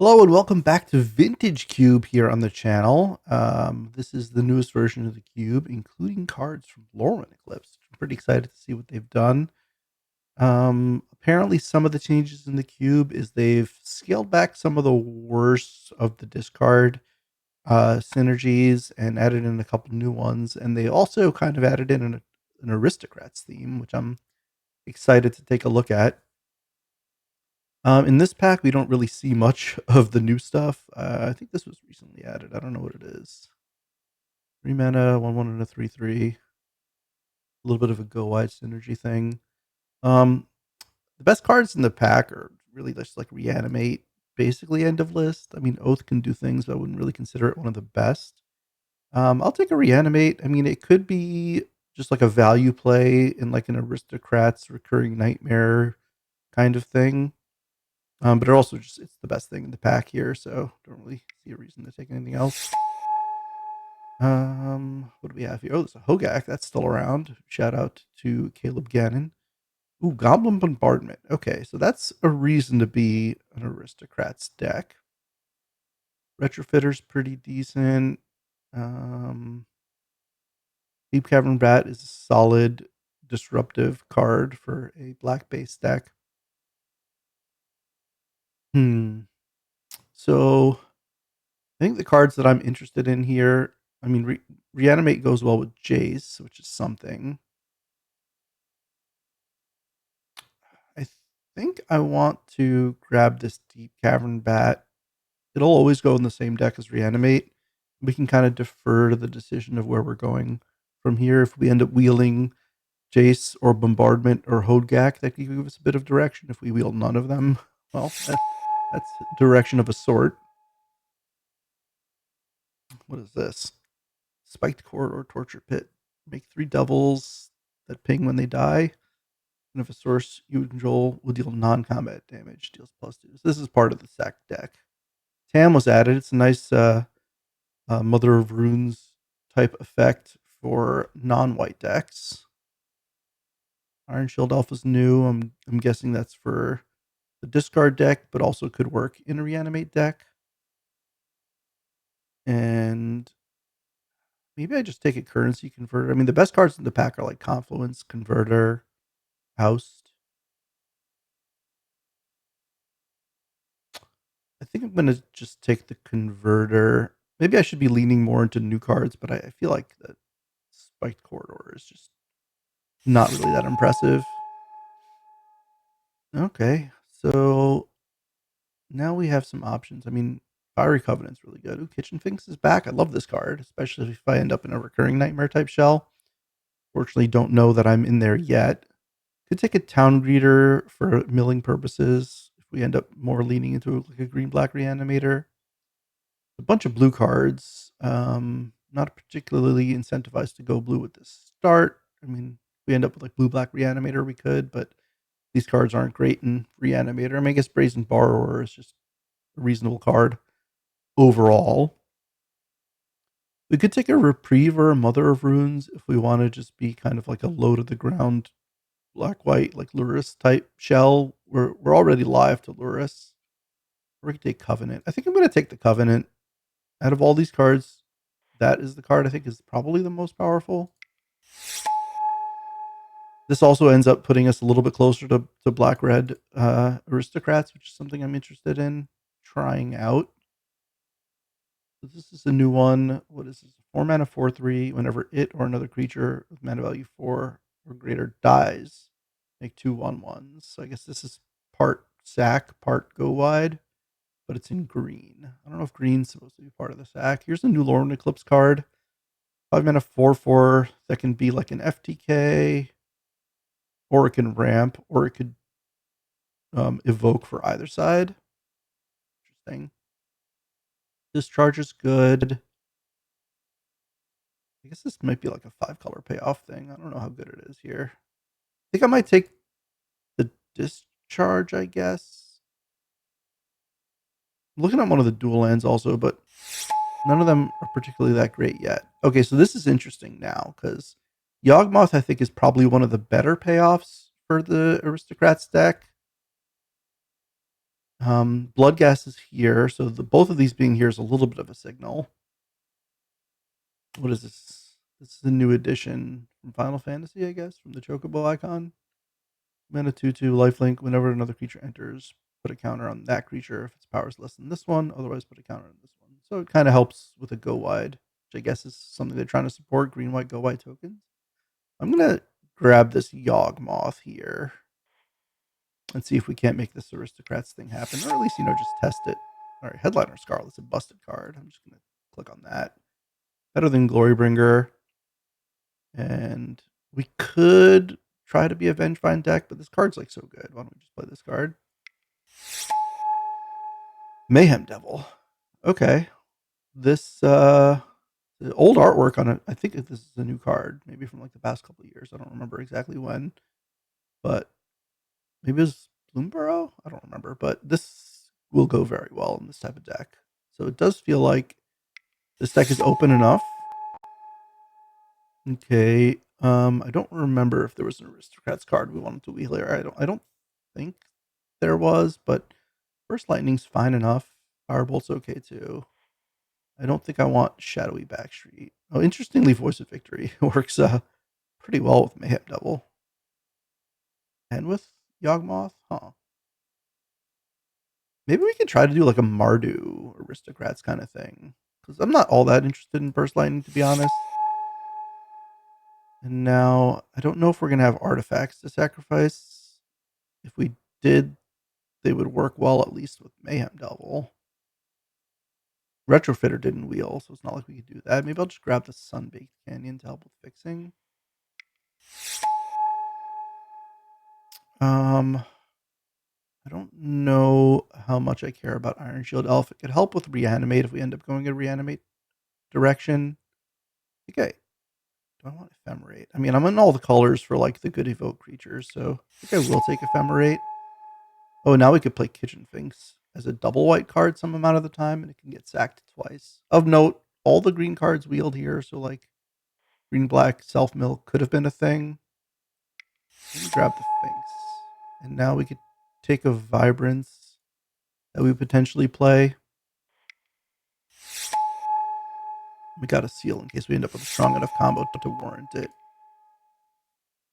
Hello and welcome back to Vintage Cube here on the channel. This is the newest version of the Cube, including cards from Lorwyn Eclipse. I'm pretty excited to see what they've done. Apparently some of the changes in the Cube is they've scaled back some of the worst of the discard synergies and added in a couple new ones. And they also kind of added in an Aristocrats theme, which I'm excited to take a look at. In this pack, we don't really see much of the new stuff. I think this was recently added. I don't know what it is. 3 mana, 1/1, and a 3/3. A little bit of a go wide synergy thing. Um, the best cards in the pack are really just like Reanimate, basically end of list. I mean, Oath can do things, but I wouldn't really consider it one of the best. I'll take a Reanimate. I mean, it could be just like a value play in like an Aristocrats recurring nightmare kind of thing. But it also just it's the best thing in the pack here, so don't really see a reason to take anything else. What do we have here? Oh, there's a Hogak that's still around. Shout out to Caleb Gannon. Ooh, Goblin Bombardment. Okay, so that's a reason to be an Aristocrats deck. Retrofitter's pretty decent. Deep Cavern Bat is a solid disruptive card for a black base deck. So I think the cards that I'm interested in here, I mean, Reanimate goes well with Jace, which is something. I think I want to grab this Deep Cavern Bat. It'll always go in the same deck as Reanimate. We can kind of defer to the decision of where we're going from here. If we end up wheeling Jace or Bombardment or Hogak, that could give us a bit of direction. If we wheel none of them, well, that's direction of a sort. What is this? Spiked Corridor Torture Pit. Make 3 doubles that ping when they die. And if a source you control will deal non-combat damage, deals +2. So this is part of the sack deck. Tam was added. It's a nice Mother of Runes type effect for non-white decks. Iron Shield Elf is new. I'm guessing that's for the discard deck, but also could work in a reanimate deck. And maybe I just take a currency converter. I mean, the best cards in the pack are like Confluence, Converter, Oust. I think I'm gonna just take the converter. Maybe I should be leaning more into new cards, but I feel like the Spiked Corridor is just not really that impressive. Okay, so now we have some options. I mean, Fiery Covenant's really good. Ooh, Kitchen Finks is back. I love this card, especially if I end up in a recurring nightmare type shell. Fortunately, don't know that I'm in there yet. Could take a Town Greeter for milling purposes if we end up more leaning into like a green-black reanimator. A bunch of blue cards. Not particularly incentivized to go blue with this start. I mean, if we end up with like blue-black reanimator, we could, but these cards aren't great in reanimator. I mean, I guess Brazen Borrower is just a reasonable card overall. We could take a Reprieve or a Mother of Runes if we want to just be kind of like a low to the ground black white like Luris type shell. We're already live to Luris. Or we could take Covenant. I think I'm gonna take the Covenant. Out of all these cards, that is the card I think is probably the most powerful. This also ends up putting us a little bit closer to black red Aristocrats, which is something I'm interested in trying out. So this is a new one. What is this? 4 mana 4/3. Whenever it or another creature with mana value 4 or greater dies, make 2/1/1s. So I guess this is part sack, part go wide, but it's in green. I don't know if green's supposed to be part of the sack. Here's a new Lorwyn Eclipse card. 5 mana 4/4 that can be like an FTK, or it can ramp, or it could evoke for either side. Interesting. Discharge is good. I guess this might be like a 5-color payoff thing. I don't know how good it is here. I think I might take the discharge, I guess. I'm looking at one of the dual lands also, but none of them are particularly that great yet. Okay, so this is interesting now because Yawgmoth, I think, is probably one of the better payoffs for the Aristocrats deck. Bloodghast is here, so both of these being here is a little bit of a signal. What is this? This is a new edition from Final Fantasy, I guess, from the Chocobo icon. Mana 2/2 lifelink. Whenever another creature enters, put a counter on that creature if its power is less than this one. Otherwise, put a counter on this one. So it kind of helps with a go wide, which I guess is something they're trying to support. Green white go wide tokens. I'm gonna grab this Yawgmoth here and see if we can't make this Aristocrats thing happen, or at least just test it. All right, Headliner Scarlet's a busted card. I'm just gonna click on that. Better than Glorybringer, and we could try to be a Vengevine deck, but this card's like so good. Why don't we just play this card? Mayhem Devil. Okay. This the old artwork on it, I think this is a new card, maybe from like the past couple of years. I don't remember exactly when, but maybe it was Bloomborough? I don't remember, but this will go very well in this type of deck. So it does feel like this deck is open enough. Okay. I don't remember if there was an Aristocrats card we wanted to wheel here. I don't think there was, but First Lightning's fine enough. Firebolt's okay too. I don't think I want Shadowy Backstreet. Oh, interestingly, Voice of Victory works pretty well with Mayhem Devil. And with Yawgmoth? Huh. Maybe we could try to do like a Mardu Aristocrats kind of thing. Because I'm not all that interested in Burst Lightning, to be honest. And now, I don't know if we're going to have artifacts to sacrifice. If we did, they would work well, at least with Mayhem Devil. Retrofitter didn't wheel, so it's not like we could do that. Maybe I'll just grab the Sunbaked Canyon to help with fixing. I don't know how much I care about Iron Shield Elf. It could help with Reanimate if we end up going in Reanimate direction. Okay. Do I want Ephemerate? I mean, I'm in all the colors for like the good evoke creatures, so I think I will take Ephemerate. Oh, now we could play Kitchen Finks as a double white card some amount of the time, and it can get sacked twice. Of note, all the green cards wheeled here, so like green black self mill could have been a thing. Let me grab the Finks, and now we could take a Vibrance that we potentially play. We got a seal in case we end up with a strong enough combo to warrant it.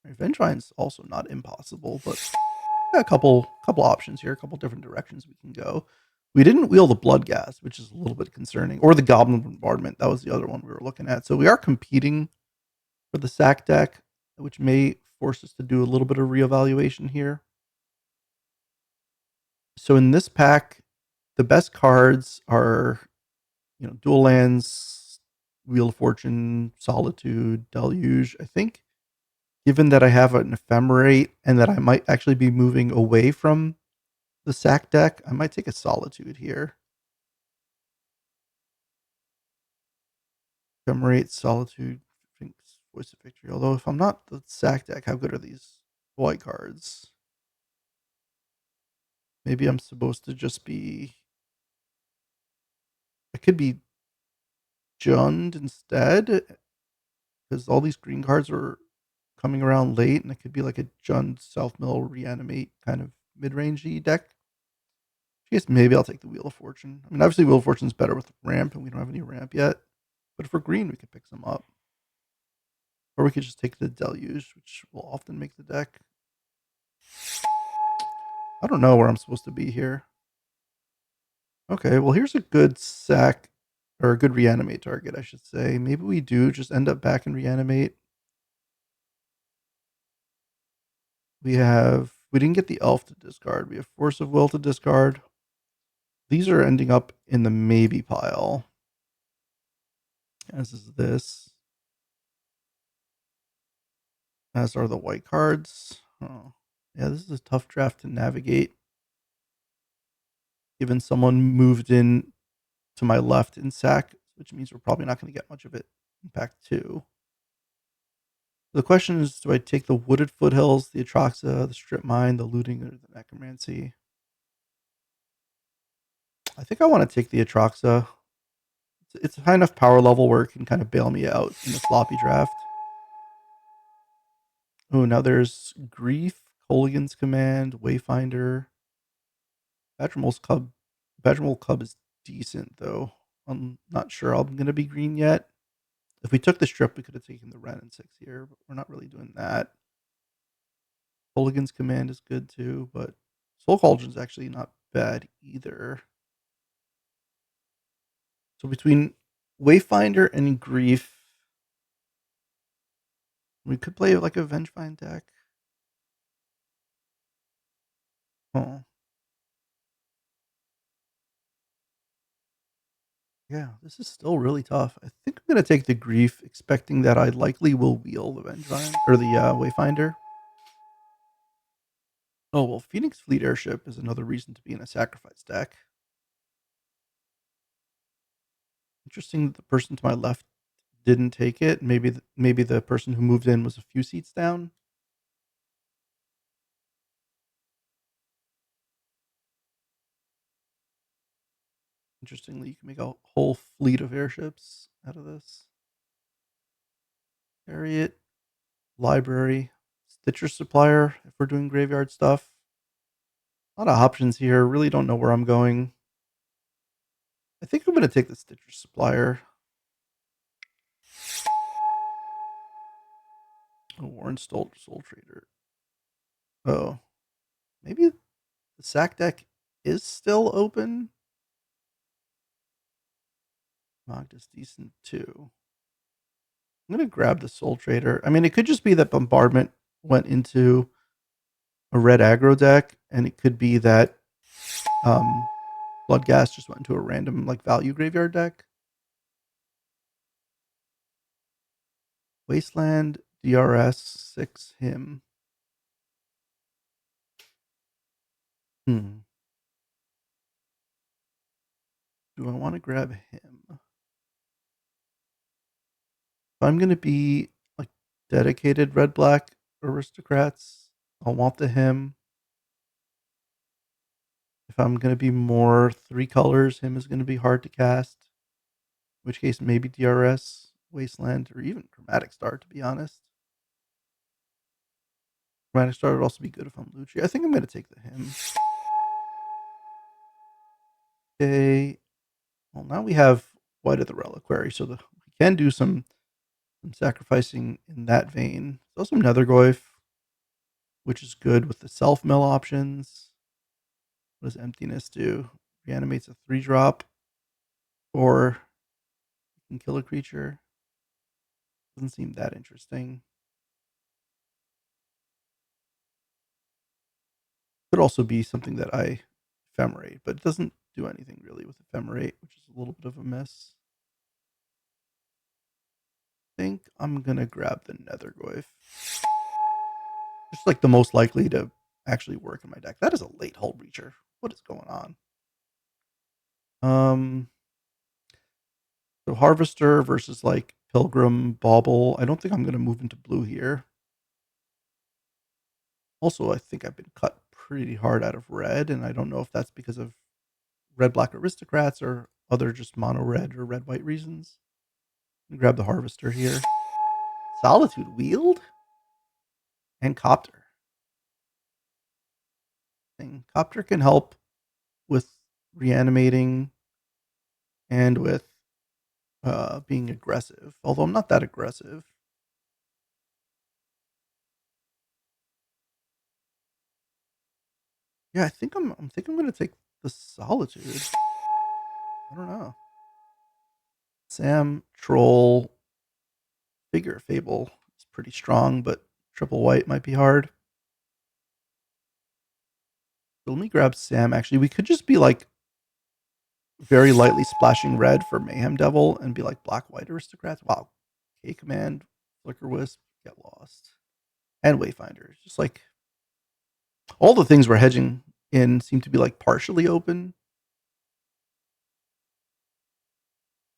Vengevine's also not impossible, but got a couple options here, a couple different directions we can go. We didn't wheel the Bloodghast, which is a little bit concerning, or the Goblin Bombardment. That was the other one we were looking at. So we are competing for the sack deck, which may force us to do a little bit of reevaluation here. So in this pack, the best cards are, Dual Lands, Wheel of Fortune, Solitude, Deluge. I think, given that I have an Ephemerate and that I might actually be moving away from the sack deck, I might take a Solitude here. Ephemerate, Solitude, Voice of Victory. Although if I'm not the sack deck, how good are these white cards? Maybe I'm supposed to just be... I could be Jund instead, because all these green cards are coming around late, and it could be like a Jund self-mill reanimate kind of mid-rangey deck. I guess maybe I'll take the Wheel of Fortune. I mean, obviously Wheel of Fortune's better with ramp, and we don't have any ramp yet. But if we're green, we could pick some up. Or we could just take the Deluge, which will often make the deck. I don't know where I'm supposed to be here. Okay, well, here's a good sack, or a good reanimate target, I should say. Maybe we do just end up back in reanimate. We didn't get the elf to discard. We have Force of Will to discard. These are ending up in the maybe pile. As is this. As are the white cards. Oh. Yeah, this is a tough draft to navigate. Given someone moved in to my left in sack, which means we're probably not going to get much of it in pack 2. The question is, do I take the Wooded Foothills, the Atraxa, the Strip Mine, the Looting, or the Necromancy? I think I want to take the Atraxa. It's a high enough power level where it can kind of bail me out in the sloppy draft. Oh, now there's Grief, Colligan's Command, Wayfinder. Badgermole Club is decent though. I'm not sure I'm gonna be green yet. If we took the strip, we could have taken the Ren and 6 here, but we're not really doing that. Hooligan's Command is good too, but Soul Cauldron's actually not bad either. So between Wayfinder and Grief, we could play like a Vengevine deck. Oh, yeah, this is still really tough. I think I'm gonna take the Grief, expecting that I likely will wheel the Vengevine or the Wayfinder. Oh well, Phoenix Fleet Airship is another reason to be in a sacrifice deck. Interesting that the person to my left didn't take it. Maybe the person who moved in was a few seats down. Interestingly, you can make a whole fleet of airships out of this. Chariot, library, Stitcher Supplier, if we're doing graveyard stuff. A lot of options here. Really don't know where I'm going. I think I'm going to take the Stitcher Supplier. Oh, Warren Soul Trader. Oh, maybe the sack deck is still open. Magda's decent too. I'm going to grab the Soul Trader. I mean, it could just be that Bombardment went into a red aggro deck, and it could be that Bloodghast just went into a random like value graveyard deck. Wasteland, DRS, 6 him. Do I want to grab him? If I'm going to be like dedicated red black aristocrats, I'll want the him. If I'm going to be more 3 colors, him is going to be hard to cast. In which case, maybe DRS, Wasteland, or even Chromatic Star, to be honest. Chromatic Star would also be good if I'm Lucci. I think I'm going to take the him. Okay. Well, now we have White of the Reliquary, so we can do some sacrificing in that vein. There's also Nethergoyf, which is good with the self-mill options. What does Emptiness do? Reanimates a 3-drop, or you can kill a creature. Doesn't seem that interesting. Could also be something that I ephemerate, but it doesn't do anything really with ephemerate, which is a little bit of a miss. I think I'm gonna grab the Nethergoyf. Just like the most likely to actually work in my deck. That is a late Hull Breacher. What is going on? So Harvester versus like Pilgrim, Bauble. I don't think I'm gonna move into blue here. Also, I think I've been cut pretty hard out of red, and I don't know if that's because of red-black aristocrats or other just mono-red or red-white reasons. Grab the Harvester here. Solitude Wield and Copter. Copter can help with reanimating and with being aggressive, although I'm not that aggressive. Yeah, I think I'm gonna take the Solitude. I don't know. Sam, Troll, Figure of Fable is pretty strong, but triple white might be hard. So let me grab Sam. Actually, we could just be like very lightly splashing red for Mayhem Devil and be like black white aristocrats. Wow. K Command, Flicker Wisp, Get Lost, and Wayfinder. Just like all the things we're hedging in seem to be like partially open.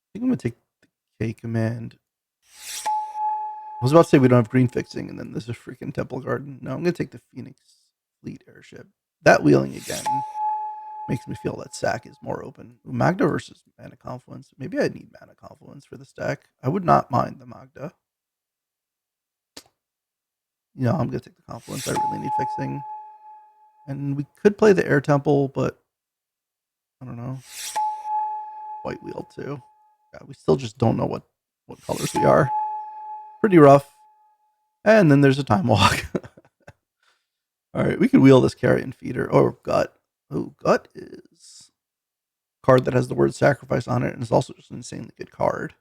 I think I'm gonna take the K Command. I was about to say we don't have green fixing, and then there's a freaking Temple Garden. No, I'm gonna take the Phoenix Fleet Airship. That wheeling again makes me feel that sack is more open. Magda versus Mana Confluence. Maybe I need Mana Confluence for this deck. I would not mind the Magda. You know, I'm gonna take the Confluence. I really need fixing. And we could play the Air Temple, but I don't know. White wheel too. Yeah, we still just don't know what colors we are. Pretty rough. And then there's a time walk. All right, we could wheel this carrion feeder. Oh, gut. Oh, gut is a card that has the word sacrifice on it, and it's also just an insanely good card.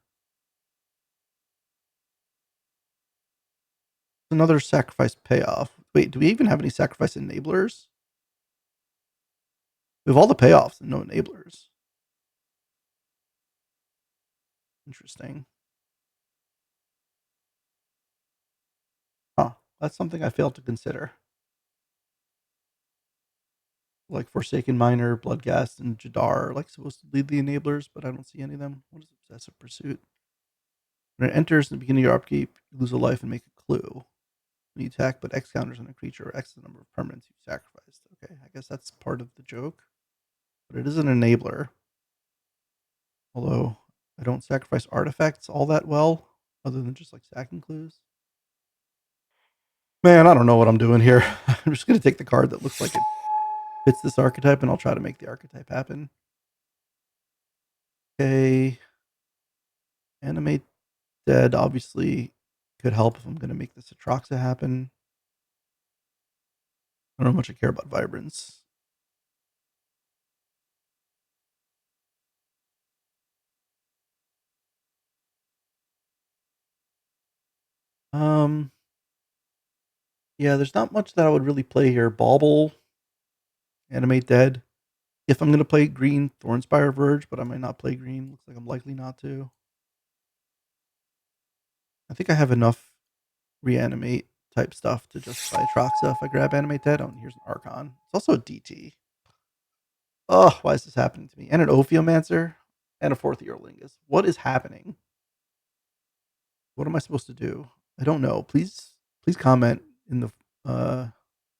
Another sacrifice payoff. Wait, do we even have any sacrifice enablers? We have all the payoffs and no enablers. Interesting. Huh. That's something I failed to consider. Like Forsaken Miner, Bloodghast, and Jadar are like supposed to lead the enablers, but I don't see any of them. What is Obsessive Pursuit? When it enters in the beginning of your upkeep, you lose a life and make a clue. When you attack, put X counters on a creature or X the number of permanents you've sacrificed. Okay, I guess that's part of the joke. But it is an enabler. Although I don't sacrifice artifacts all that well, other than just like sacking clues. Man, I don't know what I'm doing here. I'm just going to take the card that looks like it fits this archetype, and I'll try to make the archetype happen. Okay. Animate Dead obviously could help if I'm going to make this Atroxa happen. I don't know how much I care about Vibrance. Um, yeah, there's not much that I would really play here. Bauble, Animate Dead. If I'm going to play green, Thornspire Verge, but I might not play green. Looks like I'm likely not to. I think I have enough reanimate type stuff to justify Atroxa if I grab Animate Dead. Oh, and here's an Archon. It's also a DT. Oh, why is this happening to me? And an Ophiomancer and a fourth Earlingus. What is happening? What am I supposed to do? I don't know. Please comment in the uh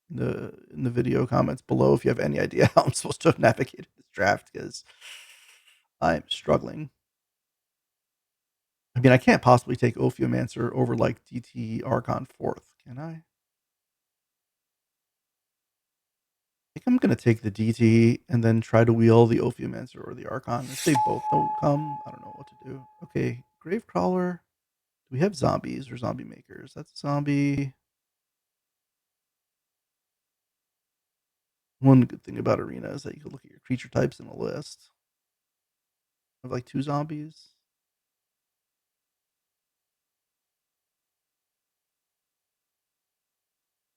in the video comments below if you have any idea how I'm supposed to have navigated this draft, because I'm struggling. I mean, I can't possibly take Ophiomancer over like DT Archon 4th, can I? I think I'm gonna take the DT and then try to wheel the Ophiomancer or the Archon. If they both don't come, I don't know what to do. Okay, Gravecrawler. Do we have zombies or zombie makers? That's a zombie. One good thing about Arena is that you can look at your creature types in a list. I have like 2 zombies.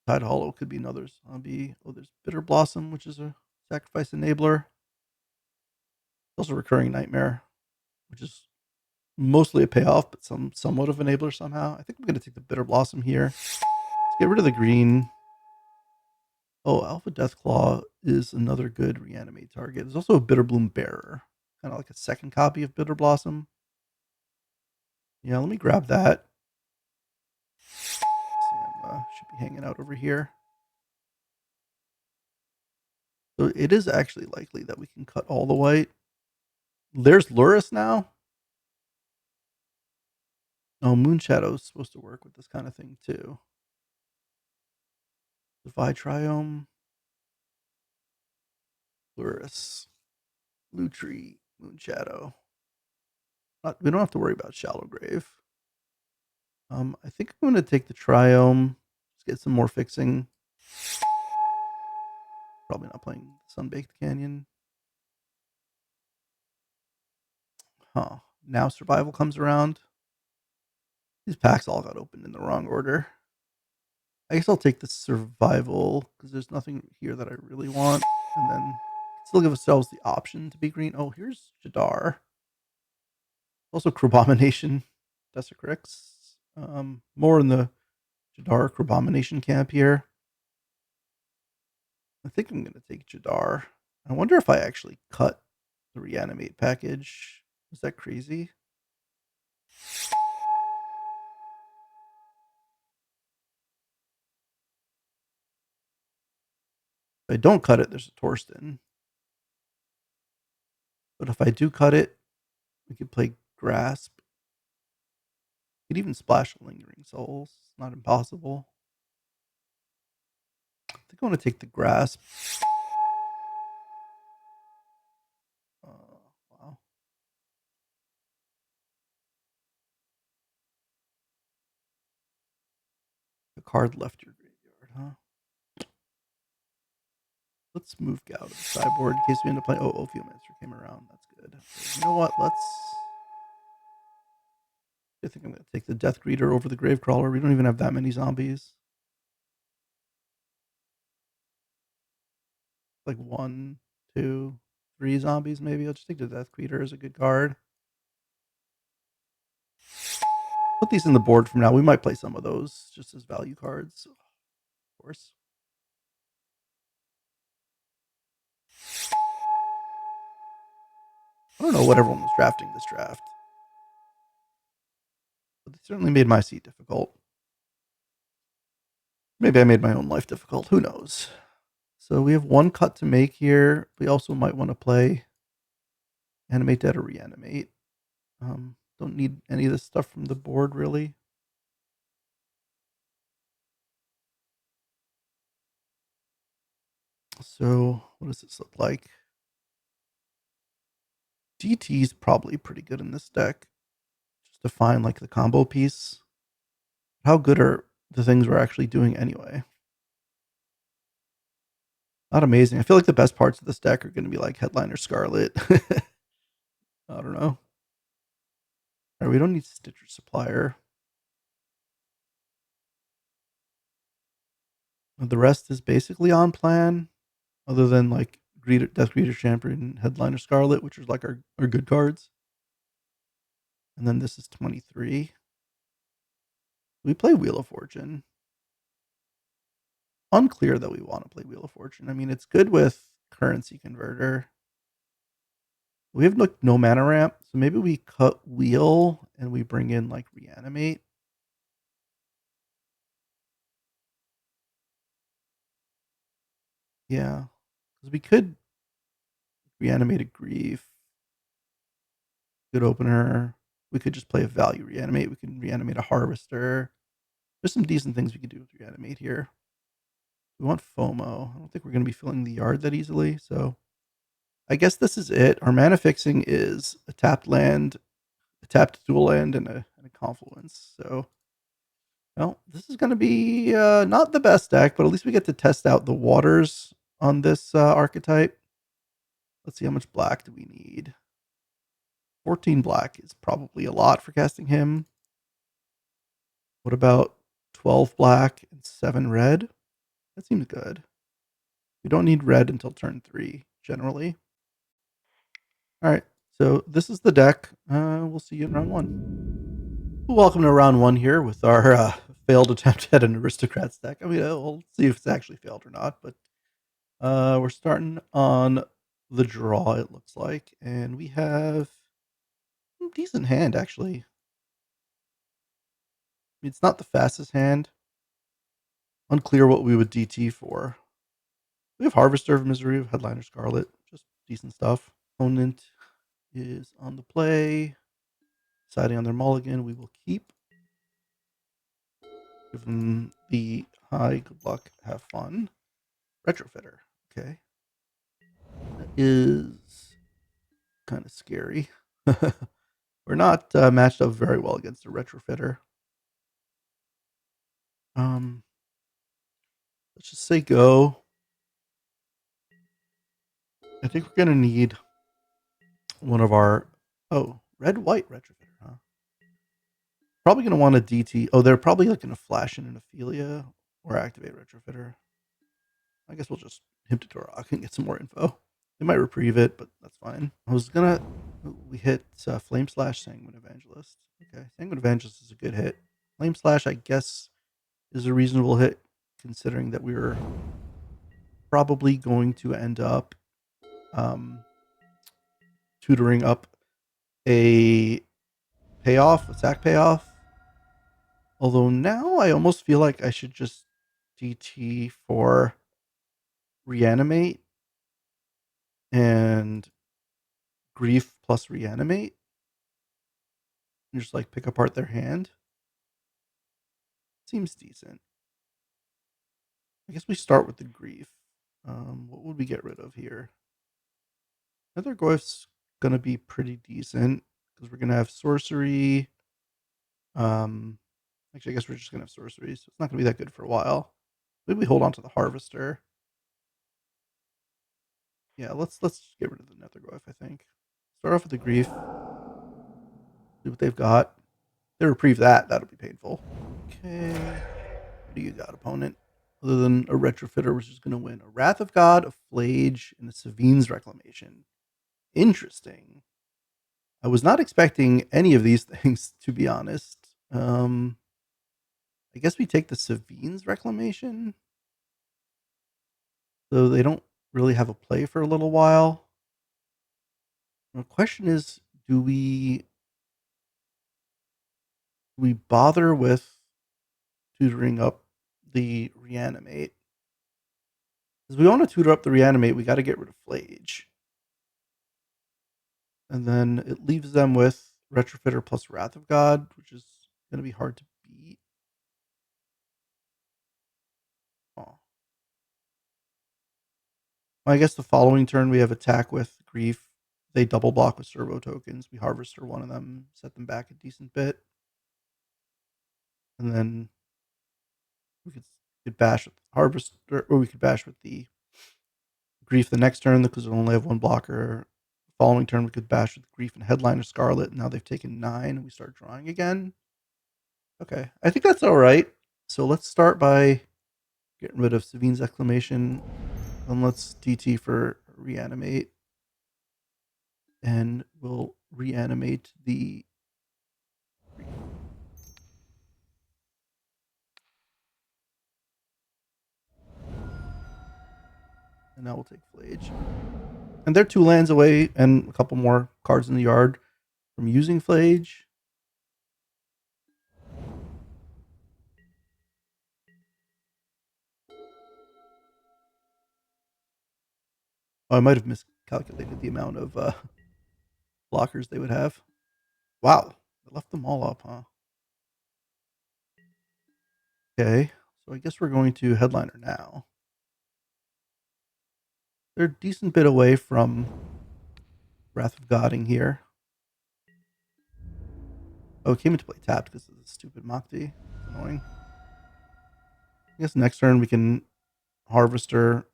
Tide Hollow could be another zombie. Oh, there's Bitter Blossom, which is a sacrifice enabler. Also Recurring Nightmare, which is mostly a payoff, but somewhat of enabler somehow. I think I'm going to take the Bitter Blossom here. Let's get rid of the green. Oh, Alpha Deathclaw is another good reanimate target. There's also a Bitter Bloom Bearer, kind of like a second copy of Bitter Blossom. Yeah, let me grab that. Sam should be hanging out over here. So it is actually likely that we can cut all the white. There's Luris now. Oh, Moonshadow is supposed to work with this kind of thing too. Divide Triome, Luris, Lutri, Moonshadow. We don't have to worry about Shallow Grave. I think I'm going to take the Triome. Just get some more fixing. Probably not playing Sunbaked Canyon. Huh. Now Survival comes around. These packs all got opened in the wrong order. I guess I'll take the Survival because there's nothing here that I really want. And then still give ourselves the option to be green. Oh, here's Jadar. Also Crabomination, Desecrix. More in the Jadar Crabomination camp here. I think I'm going to take Jadar. I wonder if I actually cut the reanimate package. Is that crazy? If I don't cut it, there's a Torsten. But if I do cut it, we could play Grasp. We could even splash Lingering Souls. It's not impossible. I think I want to take the Grasp. card left your graveyard, huh? Let's move Gao to the sideboard in case we end up playing. Oh, Ophiomancer came around. That's good. Okay, you know what? I think I'm going to take the Death Greeter over the Gravecrawler. We don't even have that many zombies. Like 1, 2, 3 zombies maybe. I'll just take the Death Greeter as a good card. Put these in the board from now. We might play some of those just as value cards, of course. I don't know what everyone was drafting this draft, but they certainly made my seat difficult. Maybe I made my own life difficult. Who knows? So we have one cut to make here. We also might want to play Animate Dead or Reanimate. Don't need any of this stuff from the board, really. So what does this look like? DT is probably pretty good in this deck. Just to find like the combo piece. How good are the things we're actually doing anyway? Not amazing. I feel like the best parts of this deck are going to be like Headliner Scarlet. I don't know. All right, we don't need Stitcher Supplier. The rest is basically on plan, other than like Death Greeter Champion, Headliner Scarlet, which are like our good cards. And then this is 23. We play Wheel of Fortune. Unclear that we want to play Wheel of Fortune. I mean, it's good with Currency Converter. We have like no mana ramp, so maybe we cut Wheel and we bring in like Reanimate. Yeah, because we could Reanimate a Grief. Good opener. We could just play a value Reanimate. We can Reanimate a Harvester. There's some decent things we could do with Reanimate here. We want FOMO. I don't think we're going to be filling the yard that easily, so I guess this is it. Our mana fixing is a tapped land, a tapped dual land, and a confluence. So, well, this is going to be not the best deck, but at least we get to test out the waters on this archetype. Let's see, how much black do we need? 14 black is probably a lot for casting him. What about 12 black and 7 red? That seems good. We don't need red until turn 3, generally. All right, so this is the deck. We'll see you in round 1. Welcome to round 1 here with our failed attempt at an Aristocrats deck. I mean, we'll see if it's actually failed or not, but we're starting on the draw, it looks like, and we have a decent hand, actually. I mean, it's not the fastest hand. Unclear what we would DT for. We have Harvester of Misery, we have Headliner Scarlet, just decent stuff. Opponent is on the play. Deciding on their mulligan, we will keep. Give them the hi, good luck, have fun. Retrofitter. Okay. That is kind of scary. We're not matched up very well against a retrofitter. Let's just say go. I think we're gonna need one of our red white retrofitter, huh? Probably gonna want a DT. Oh, they're probably like gonna flash in an Ophelia or activate retrofitter. I guess we'll just him to Torok and get some more info. They might reprieve it, but that's fine. We hit Flame Slash, Sanguine Evangelist. Okay, Sanguine Evangelist is a good hit. Flame Slash, I guess, is a reasonable hit, considering that we were probably going to end up tutoring up a sack payoff. Although now I almost feel like I should just DT for Reanimate and Grief plus Reanimate and just like pick apart their hand. Seems decent. I guess we start with the Grief. What would we get rid of here? Another Goif's gonna be pretty decent because we're gonna have sorcery. Actually, I guess we're just gonna have sorceries, so it's not gonna be that good for a while. Maybe we hold on to the harvester. Yeah, let's get rid of the Netherglyph, I think. Start off with the grief. See what they've got. They reprieve that, that'll be painful. Okay. What do you got, opponent? Other than a retrofitter, which is gonna win. A Wrath of God, a Flage, and a Savine's Reclamation. Interesting. I was not expecting any of these things, to be honest. I guess we take the Savine's Reclamation. So they don't really have a play for a little while. The question is, do we bother with tutoring up the Reanimate? Because we want to tutor up the Reanimate, we got to get rid of Flage. And then it leaves them with Retrofitter plus Wrath of God, which is going to be hard to beat. Oh. Well, I guess the following turn we have attack with Grief. They double block with servo tokens. We harvester one of them, set them back a decent bit. And then we could bash with harvester, or we could bash with the Grief the next turn because we only have one blocker. The following turn we could bash with Grief and Headliner Scarlet. Now they've taken 9 and we start drawing again. Okay, I think that's all right. So let's start by getting rid of Savine's Exclamation. Then let's DT for Reanimate. And we'll reanimate the Grief. And now we'll take Flage. And they're 2 lands away and a couple more cards in the yard from using Flage. Oh, I might have miscalculated the amount of blockers they would have. Wow, they left them all up, huh? Okay, so I guess we're going to Headliner now. They're a decent bit away from Wrath of Godding here. Oh, it came into play tapped because of the stupid Mokti. It's annoying. I guess next turn we can Harvester,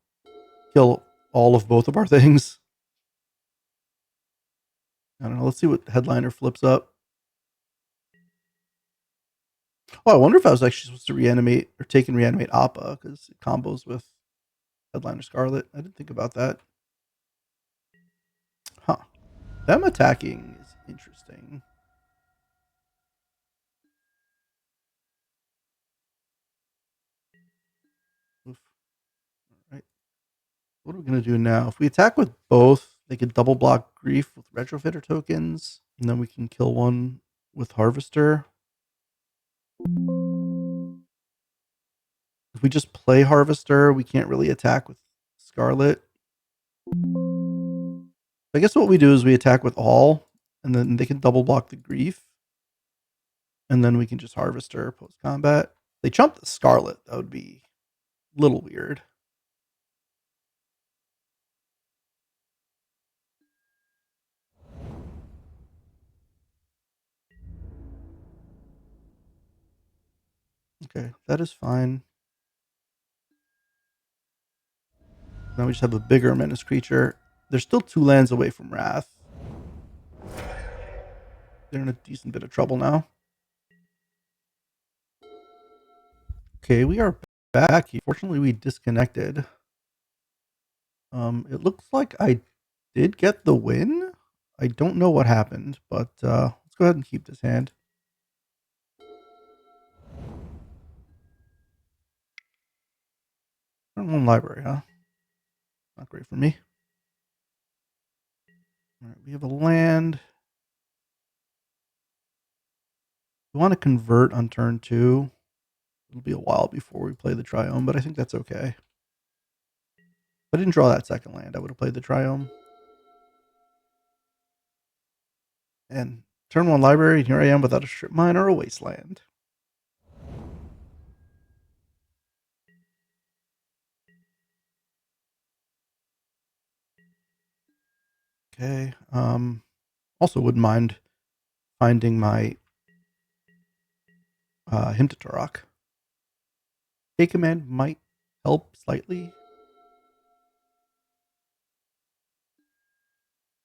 kill all of both of our things. I don't know. Let's see what Headliner flips up. Oh, I wonder if I was actually supposed to reanimate or take and reanimate Appa because it combos with Headliner Scarlet. I didn't think about that. Huh. Them attacking is interesting. Oof. All right. What are we going to do now? If we attack with both, they could double block Grief with Retrofitter tokens, and then we can kill one with Harvester. If we just play Harvester, we can't really attack with Scarlet. I guess what we do is we attack with all, and then they can double block the Grief, and then we can just Harvester post combat. They chump the Scarlet. That would be a little weird. Okay, that is fine. Now we just have a bigger menace creature. They're still 2 lands away from Wrath. They're in a decent bit of trouble now. Okay, we are back. Fortunately, we disconnected. It looks like I did get the win. I don't know what happened, but let's go ahead and keep this hand. Turn 1 library, huh? Not great for me. All right, we have a land. We want to convert on turn 2. It'll be a while before we play the Triome, but I think that's okay. If I didn't draw that second land, I would have played the Triome. And turn 1 library, and here I am without a strip mine or a wasteland. Okay. Also wouldn't mind finding my him to Turok. K command might help slightly.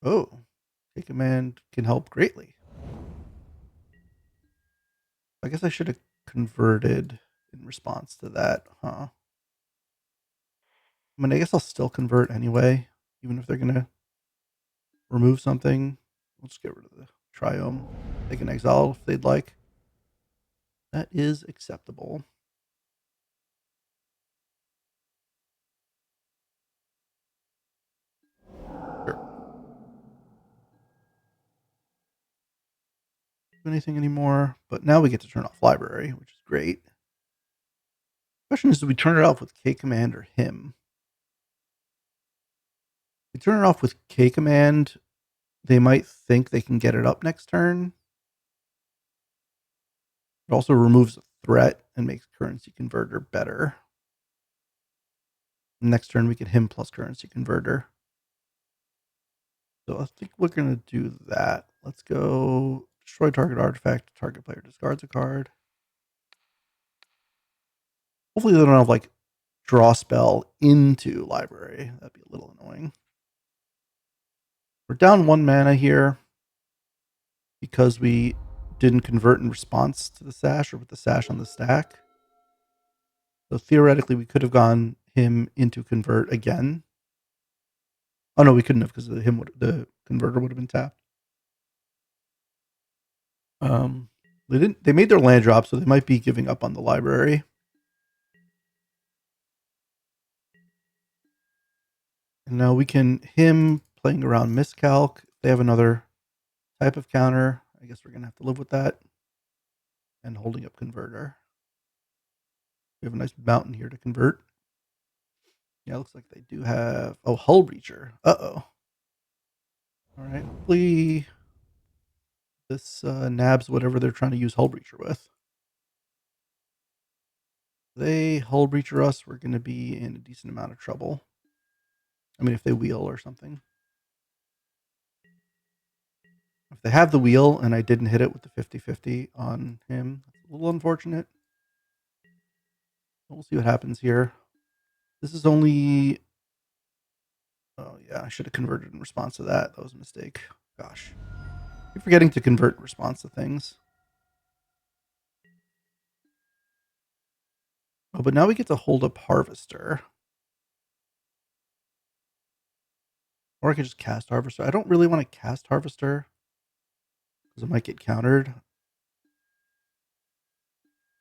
Oh, K command can help greatly. I guess I should have converted in response to that, huh? I mean, I guess I'll still convert anyway, even if they're gonna remove something. We'll just get rid of the Triome. They can exile if they'd like. That is acceptable. Sure. Do anything anymore, but now we get to turn off library, which is great. Question is, do we turn it off with K command or him? If we turn it off with K command, they might think they can get it up next turn. It also removes a threat and makes currency converter better. Next turn we get him plus currency converter. So I think we're gonna do that. Let's go destroy target artifact. Target player discards a card. Hopefully they don't have like draw spell into library. That'd be a little annoying. We're down 1 mana here because we didn't convert in response to the sash or with the sash on the stack. So theoretically we could have gone him into convert again. Oh no, we couldn't have because the converter would have been tapped. They didn't. They made their land drop, so they might be giving up on the library. And now we can him playing around miscalc. If they have another type of counter, I guess we're gonna have to live with that. And holding up converter. We have a nice mountain here to convert. Yeah, it looks like they do have. Oh, hull breacher. Uh-oh. All right. Hopefully this nabs whatever they're trying to use hull breacher with. If they hull breacher us, we're going to be in a decent amount of trouble. I mean, if they wheel or something. If they have the wheel and I didn't hit it with the 50-50 on him, that's a little unfortunate. We'll see what happens here. This is only... Oh, yeah, I should have converted in response to that. That was a mistake. Gosh. Keep forgetting to convert in response to things. Oh, but now we get to hold up Harvester. Or I could just cast Harvester. I don't really want to cast Harvester because it might get countered.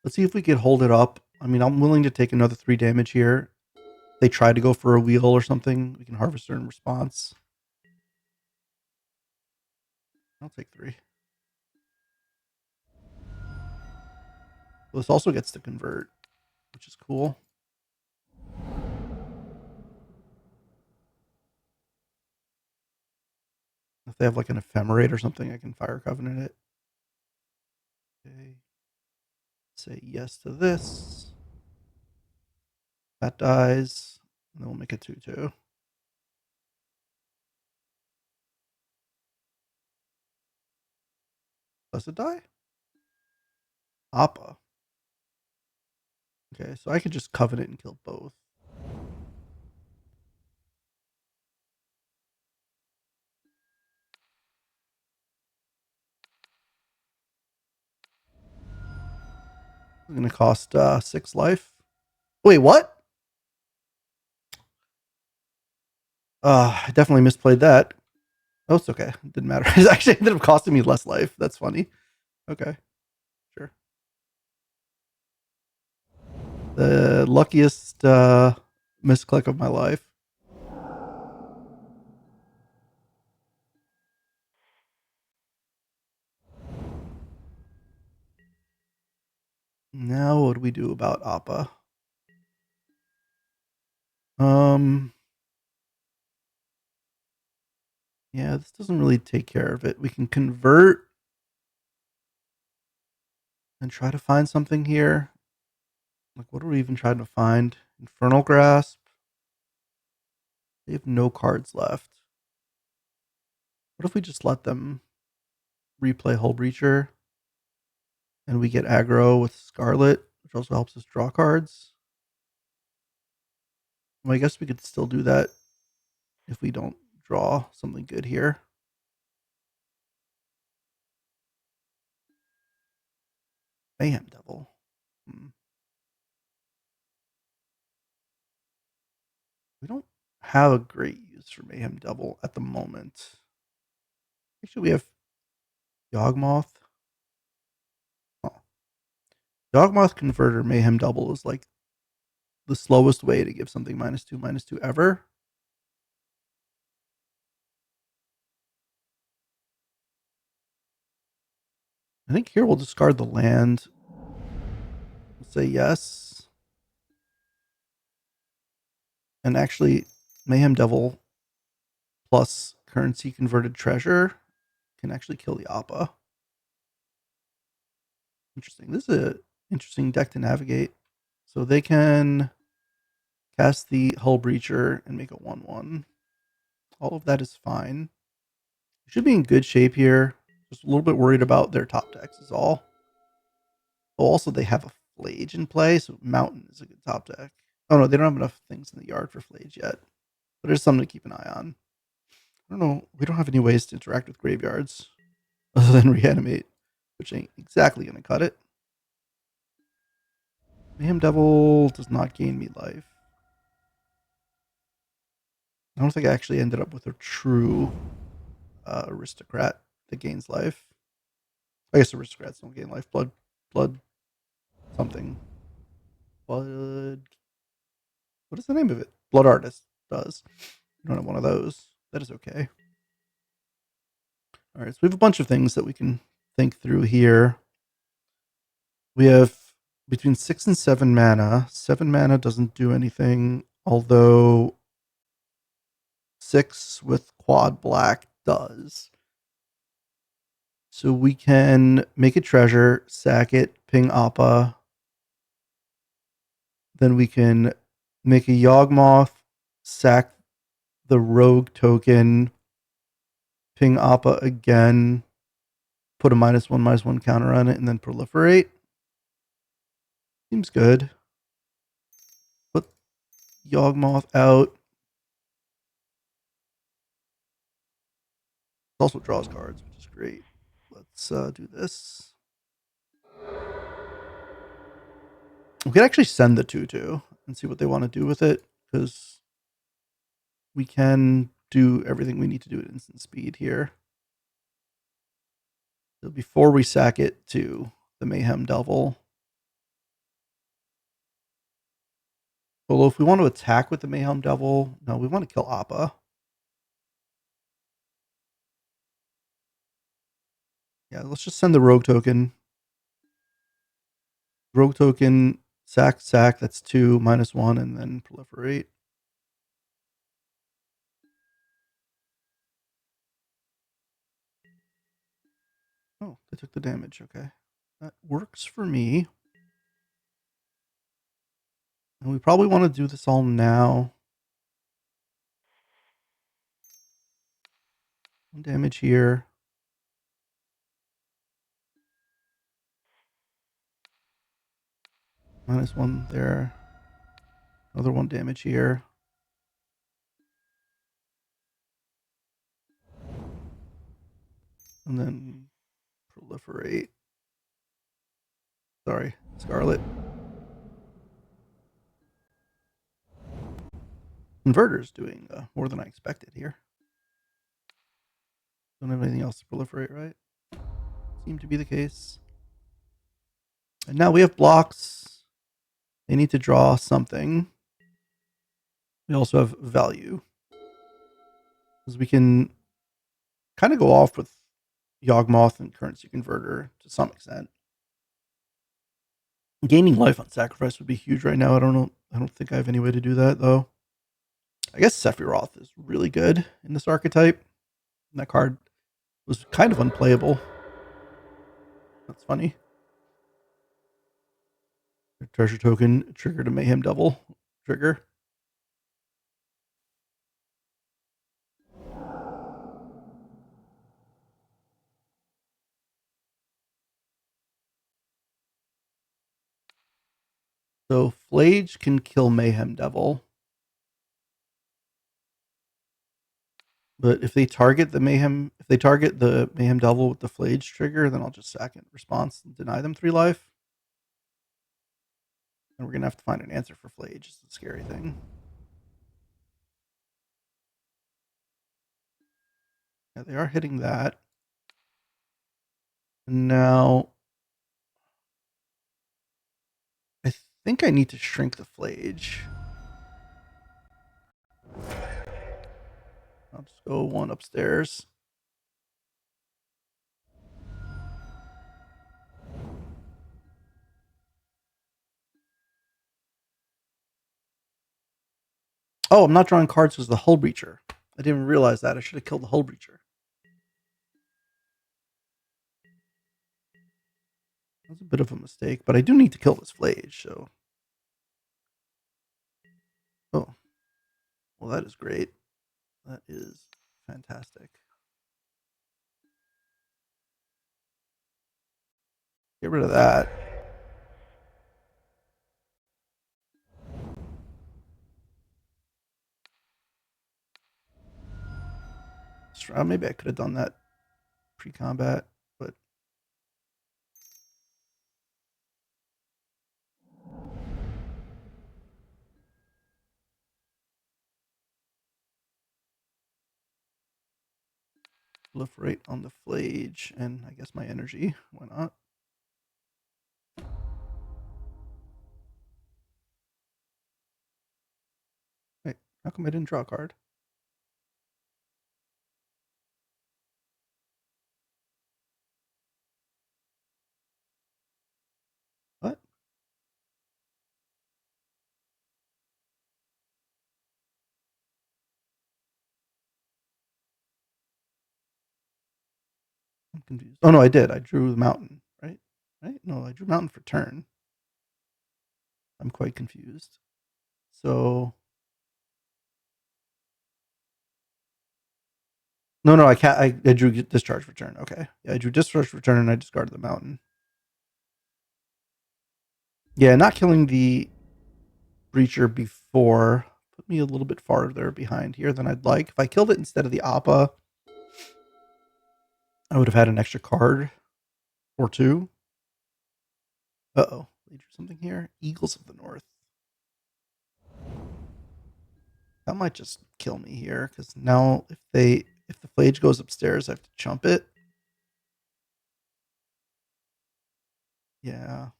Let's see if we could hold it up. I mean, I'm willing to take another 3 damage here. They try to go for a wheel or something. We can Harvester in response. I'll take 3. Well, this also gets to convert, which is cool. If they have like an ephemerate or something, I can Fire Covenant it. Okay. Say yes to this. That dies. And then we'll make it 2-2. Does it die? Appa. Okay, so I could just Covenant and kill both. It's going to cost 6 life. Wait, what? I definitely misplayed that. Oh, it's okay. It didn't matter. It actually ended up costing me less life. That's funny. Okay, sure. The luckiest misclick of my life. Now what do we do about Appa? Yeah, this doesn't really take care of it. We can convert and try to find something here. Like, what are we even trying to find? Infernal Grasp. They have no cards left. What if we just let them replay Hull Breacher? And we get aggro with Scarlet, which also helps us draw cards. Well, I guess we could still do that if we don't draw something good here. Mayhem Devil. We don't have a great use for Mayhem Devil at the moment. Actually, we have Yawgmoth. Oh. Yawgmoth Converter Mayhem Double is like the slowest way to give something -2/-2 ever. I think here we'll discard the land. We'll say yes. And actually, Mayhem Devil plus currency converted treasure can actually kill the Appa. Interesting. This is an interesting deck to navigate. So they can cast the Hull Breacher and make a 1/1. All of that is fine. We should be in good shape here. Just a little bit worried about their top decks is all. Oh, also, they have a Flage in play, so Mountain is a good top deck. Oh no, they don't have enough things in the yard for Flage yet. But there's something to keep an eye on. I don't know. We don't have any ways to interact with graveyards other than reanimate, which ain't exactly going to cut it. Mayhem Devil does not gain me life. I don't think I actually ended up with a true aristocrat that gains life. I guess aristocrats don't gain life. Blood something. Blood. What is the name of it? Blood Artist does. I don't have one of those. That is okay. All right, so we have a bunch of things that we can think through here. We have between 6 and 7 mana. 7 mana doesn't do anything, although 6 with quad black does. So we can make a treasure, sack it, ping Appa. Then we can make a Yawgmoth, sack the rogue token, ping Appa again, put a -1/-1 counter on it, and then proliferate. Seems good. Put Yawgmoth out. It also draws cards, which is great. Let's do this. We could actually send the 2/2 and see what they want to do with it, because we can do everything we need to do at instant speed here. So before we sack it to the Mayhem Devil. Although if we want to attack with the Mayhem Devil, no, we want to kill Appa. Yeah, let's just send the Rogue token. Rogue token, sack, that's 2, -1, and then proliferate. Oh, they took the damage. Okay. That works for me. And we probably want to do this all now. 1 damage here. -1 there. Another 1 damage here. And then proliferate. Sorry, Scarlet. Inverter's doing more than I expected here. Don't have anything else to proliferate, right? Seemed to be the case. And now we have blocks. They need to draw something. We also have value. Because we can kind of go off with Yawgmoth and Currency Converter to some extent. Gaining life on sacrifice would be huge right now. I don't know. I don't think I have any way to do that, though. I guess Sephiroth is really good in this archetype. And that card was kind of unplayable. That's funny. Treasure token triggered a Mayhem Devil trigger. So Flage can kill Mayhem Devil. But if they target the Mayhem Devil with the Flage trigger, then I'll just sack it response and deny them 3 life. And we're gonna have to find an answer for Flage. It's the scary thing. Yeah, they are hitting that. And now I think I need to shrink the Flage. I'll just go 1 upstairs. Oh, I'm not drawing cards because the Hull Breacher. I didn't even realize that. I should have killed the Hull Breacher. That was a bit of a mistake, but I do need to kill this Flage, so. Oh. Well, that is great. That is fantastic. Get rid of that. Maybe I could have done that pre-combat, but proliferate on the Flage, and I guess my energy. Why not? Wait, how come I didn't draw a card? What? I'm confused. Oh no, I did. I drew the mountain, right? Right? No, I drew mountain for turn. I'm quite confused. So no, I can't. I drew discharge for turn. Okay, yeah, I drew discharge for turn, and I discarded the mountain. Yeah, not killing the breacher before put me a little bit farther behind here than I'd like. If I killed it instead of the Appa, I would have had an extra card or 2. Uh-oh. They drew something here. Eagles of the North. That might just kill me here, because now if the Flage goes upstairs, I have to chump it. Yeah.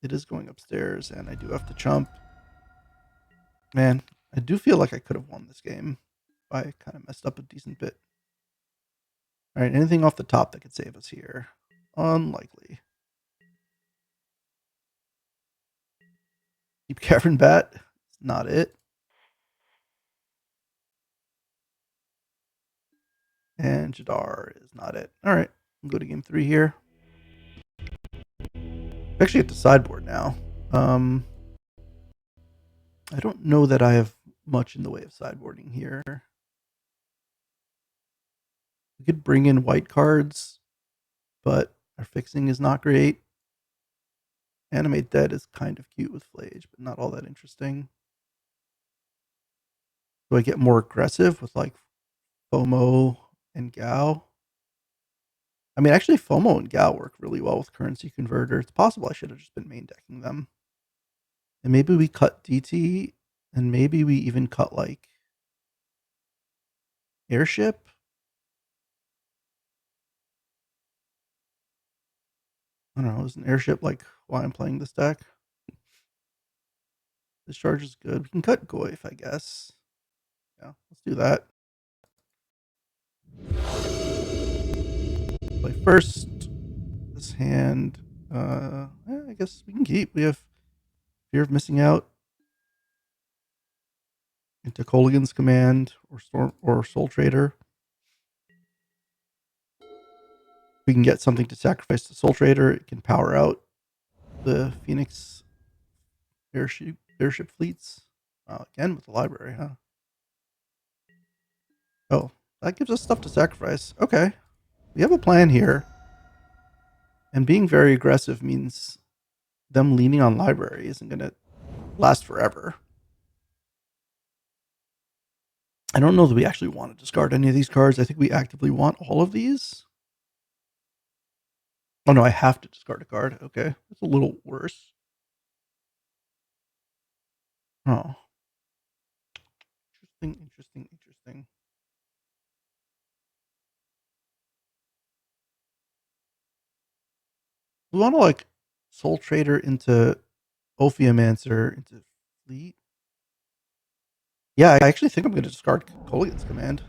It is going upstairs, and I do have to chump. Man, I do feel like I could have won this game. I kind of messed up a decent bit. All right, anything off the top that could save us here? Unlikely. Keep Cavern Bat. It's not it. And Jadar is not it. All right, we'll go to game 3 here. Actually, at the sideboard now. I don't know that I have much in the way of sideboarding here. We could bring in white cards, but our fixing is not great. Animate Dead is kind of cute with Flage, but not all that interesting. Do I get more aggressive with like FOMO and Gao? I mean, actually, FOMO and Gao work really well with Currency Converter. It's possible I should have just been main decking them. And maybe we cut DT, and maybe we even cut like Airship. I don't know, is an Airship like why I'm playing this deck? This charge is good. We can cut Goyf, I guess. Yeah, let's do that. Play first. This hand, I guess we can keep. We have Fear of Missing Out into Colligan's Command or Soul Trader. We can get something to sacrifice the Soul Trader. It can power out the Phoenix airship fleets. Again with the library, huh? Oh, that gives us stuff to sacrifice. Okay, we have a plan here. And being very aggressive means them leaning on library isn't going to last forever. I don't know that we actually want to discard any of these cards. I think we actively want all of these. Oh no, I have to discard a card. Okay, that's a little worse. Oh, interesting. We want to like Soul Trader into Ophiomancer into Fleet. Yeah, I actually think I'm going to discard Kolaghan's Command.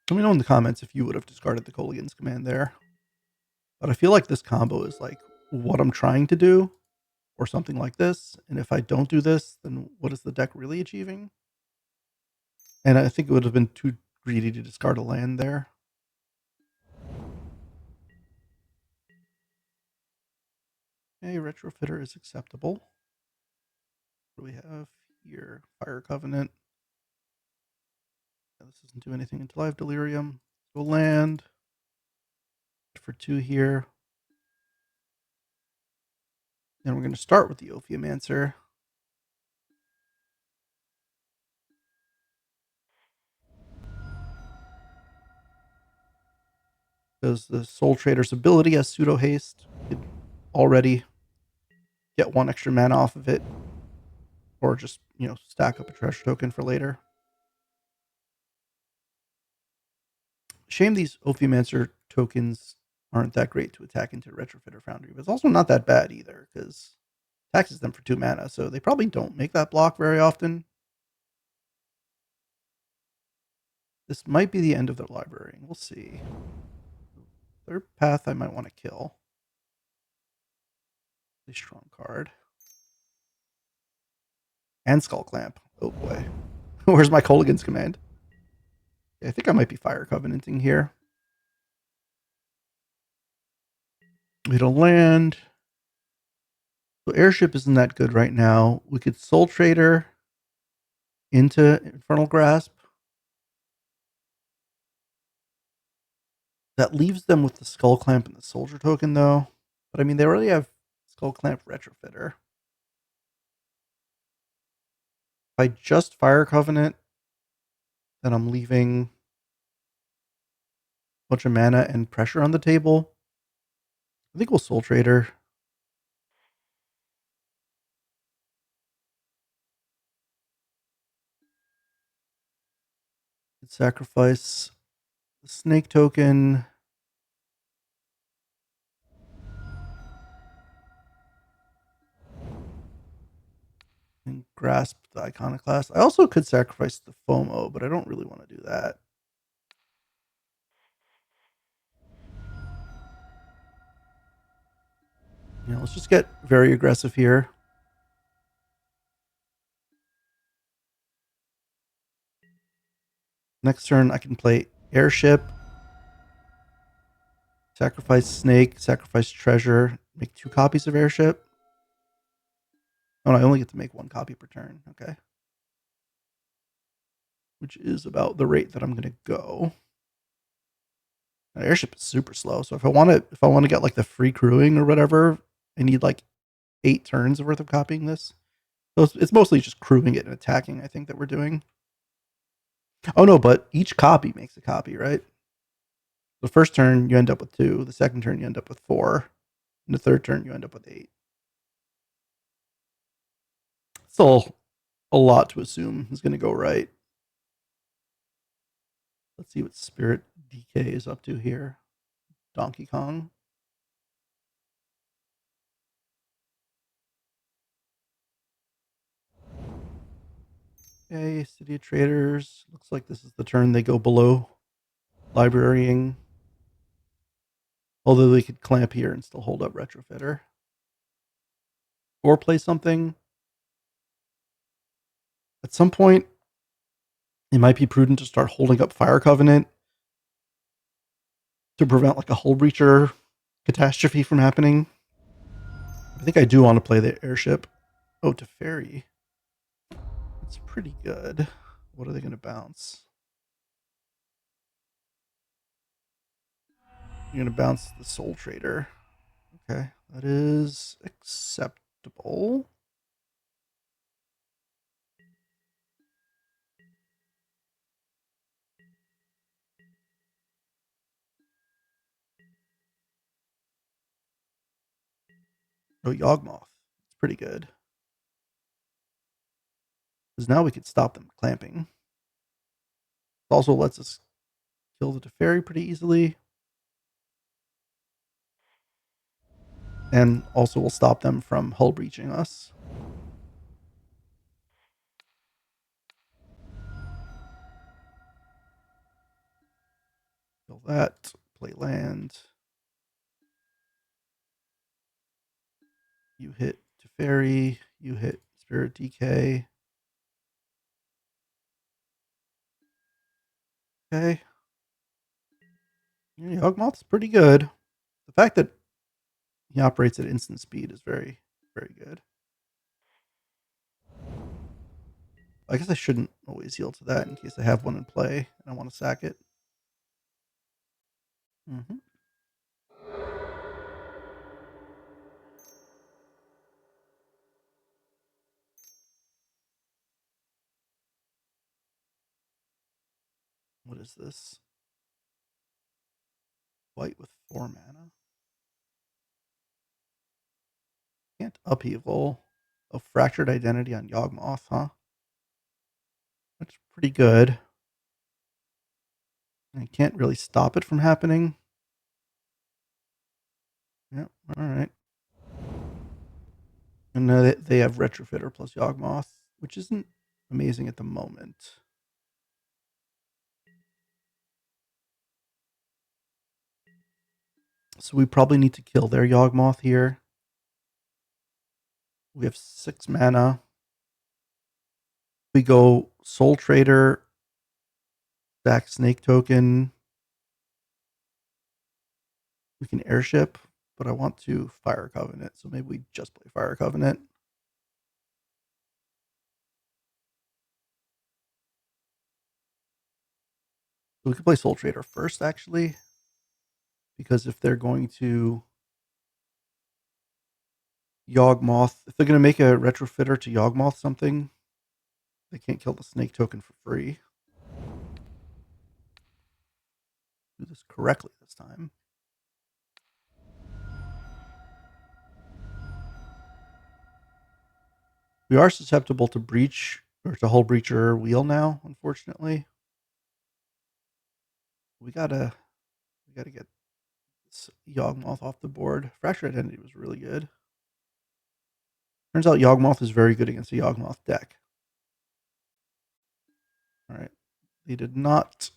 Let me know in the comments if you would have discarded the Kolaghan's Command there. But I feel like this combo is like what I'm trying to do, or something like this. And if I don't do this, then what is the deck really achieving? And I think it would have been too greedy to discard a land there. Okay, Retrofitter is acceptable. What do we have here? Fire Covenant. This doesn't do anything until I have Delirium. Go land for 2 here. And we're going to start with the Ophiomancer. Because the Soul Trader's ability has pseudo haste. You could already get 1 extra mana off of it. Or just, stack up a treasure token for later. Shame these Ophiomancer tokens aren't that great to attack into Retrofitter Foundry, but it's also not that bad either, because taxes them for 2 mana, so they probably don't make that block very often. This might be the end of their library. We'll see. Third path I might want to kill. A strong card. And Skull Clamp. Oh boy. Where's my Kolaghan's Command? Yeah, I think I might be Fire Covenanting here. We hit a land. So Airship isn't that good right now. We could Soul Trader into Infernal Grasp. That leaves them with the Skull Clamp and the Soldier token, though. But I mean, they already have Skull Clamp Retrofitter. If I just Fire Covenant, then I'm leaving a bunch of mana and pressure on the table. I think we'll Soul Trader. Sacrifice the Snake token. And grasp the Iconoclast. I also could sacrifice the FOMO, but I don't really want to do that. Let's just get very aggressive here. Next turn, I can play Airship, sacrifice Snake, sacrifice Treasure, make 2 copies of Airship. Oh, no, I only get to make 1 copy per turn. Okay. Which is about the rate that I'm going to go. Now, Airship is super slow, so if I want to get like the free crewing or whatever, I need like 8 turns worth of copying this. So it's mostly just crewing it and attacking, I think, that we're doing. Oh no, but each copy makes a copy, right? The first turn you end up with 2, the second turn you end up with 4, and the third turn you end up with 8. Still a lot to assume is going to go right. Let's see what Spirit DK is up to here. Donkey Kong. Okay, City of Traders. Looks like this is the turn they go below librarying. Although they could clamp here and still hold up Retrofitter. Or play something. At some point, it might be prudent to start holding up Fire Covenant to prevent like a Hull Breacher catastrophe from happening. I think I do want to play the Airship. Oh, Teferi. That's pretty good. What are they going to bounce? You're going to bounce the Soul Trader. Okay, that is acceptable. Oh, Yawgmoth. It's pretty good. Because now we could stop them clamping. It also lets us kill the Teferi pretty easily. And also will stop them from hull breaching us. Kill that. Play land. You hit Teferi. You hit Spirit DK. Okay. Yeah, Yawgmoth's pretty good. The fact that he operates at instant speed is very, very good. I guess I shouldn't always yield to that in case I have one in play and I want to sack it. Mm-hmm. What is this? White with 4 mana. Can't upheaval. A fractured identity on Yawgmoth, huh? That's pretty good. I can't really stop it from happening. Yep, alright. And they have Retrofitter plus Yawgmoth, which isn't amazing at the moment. So we probably need to kill their Yawgmoth here. We have 6 mana. We go Soul Trader, stack Snake Token. We can Airship, but I want to Fire Covenant, so maybe we just play Fire Covenant. So we could play Soul Trader first, actually, because if they're going to Yawgmoth, if they're going to make a Retrofitter to Yawgmoth something, they can't kill the Snake Token for free. Do this correctly this time. We are susceptible to breach or to hull breacher wheel now, unfortunately. We gotta get this Yawgmoth off the board. Fracture Identity was really good. Turns out Yawgmoth is very good against a Yawgmoth deck. All right, they did not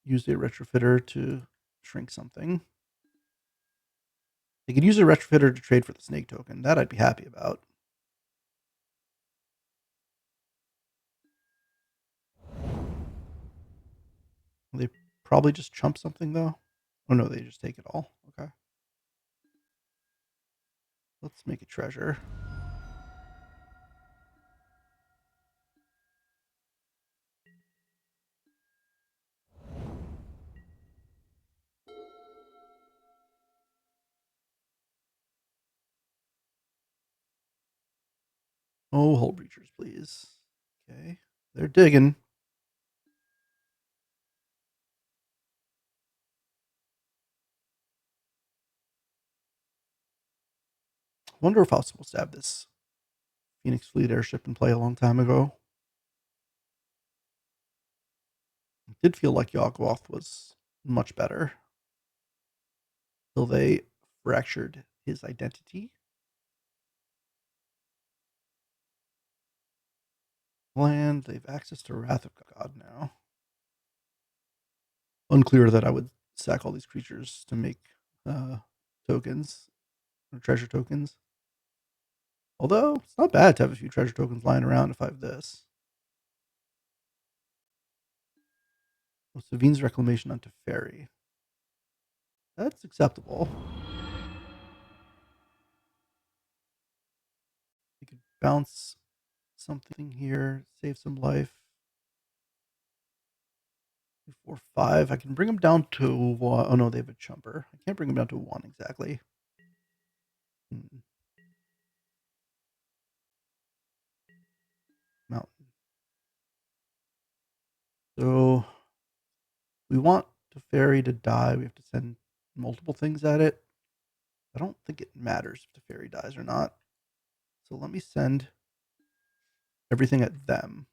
use a Retrofitter to shrink something. They could use a Retrofitter to trade for the Snake Token. That I'd be happy about. They probably just chump something though. Oh no, they just take it all. Okay. Let's make a treasure. Oh, hull breachers, please. Okay. They're digging. Wonder if I was supposed to have this Phoenix Fleet airship in play a long time ago. It did feel like Yawgmoth was much better. Till they fractured his identity. Land, they have access to Wrath of God now. Unclear that I would sack all these creatures to make tokens or treasure tokens. Although it's not bad to have a few treasure tokens lying around if I have this. Oh, Savine's Reclamation onto Fairy. That's acceptable. We could bounce something here, save some life. 2, 4, 5. I can bring them down to 1. Oh no, they have a chumper. I can't bring them down to 1 exactly. Mountain. So we want the fairy to die. We have to send multiple things at it. I don't think it matters if the fairy dies or not. So let me send everything at them.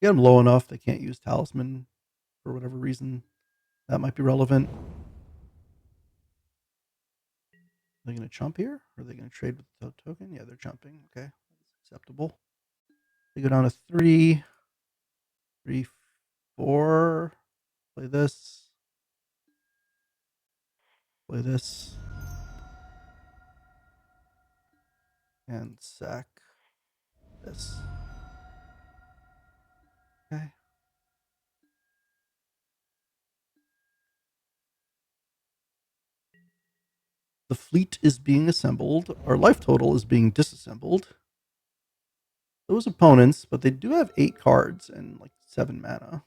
Get them low enough they can't use talisman for whatever reason. That might be relevant. Are they going to chump here? Or are they going to trade with the token? Yeah, they're jumping. Okay, that's acceptable. They go down to 3, 3, 4. Play this. Play this. And sack this. Okay. The fleet is being assembled. Our life total is being disassembled. Those opponents, but they do have 8 cards and like 7 mana.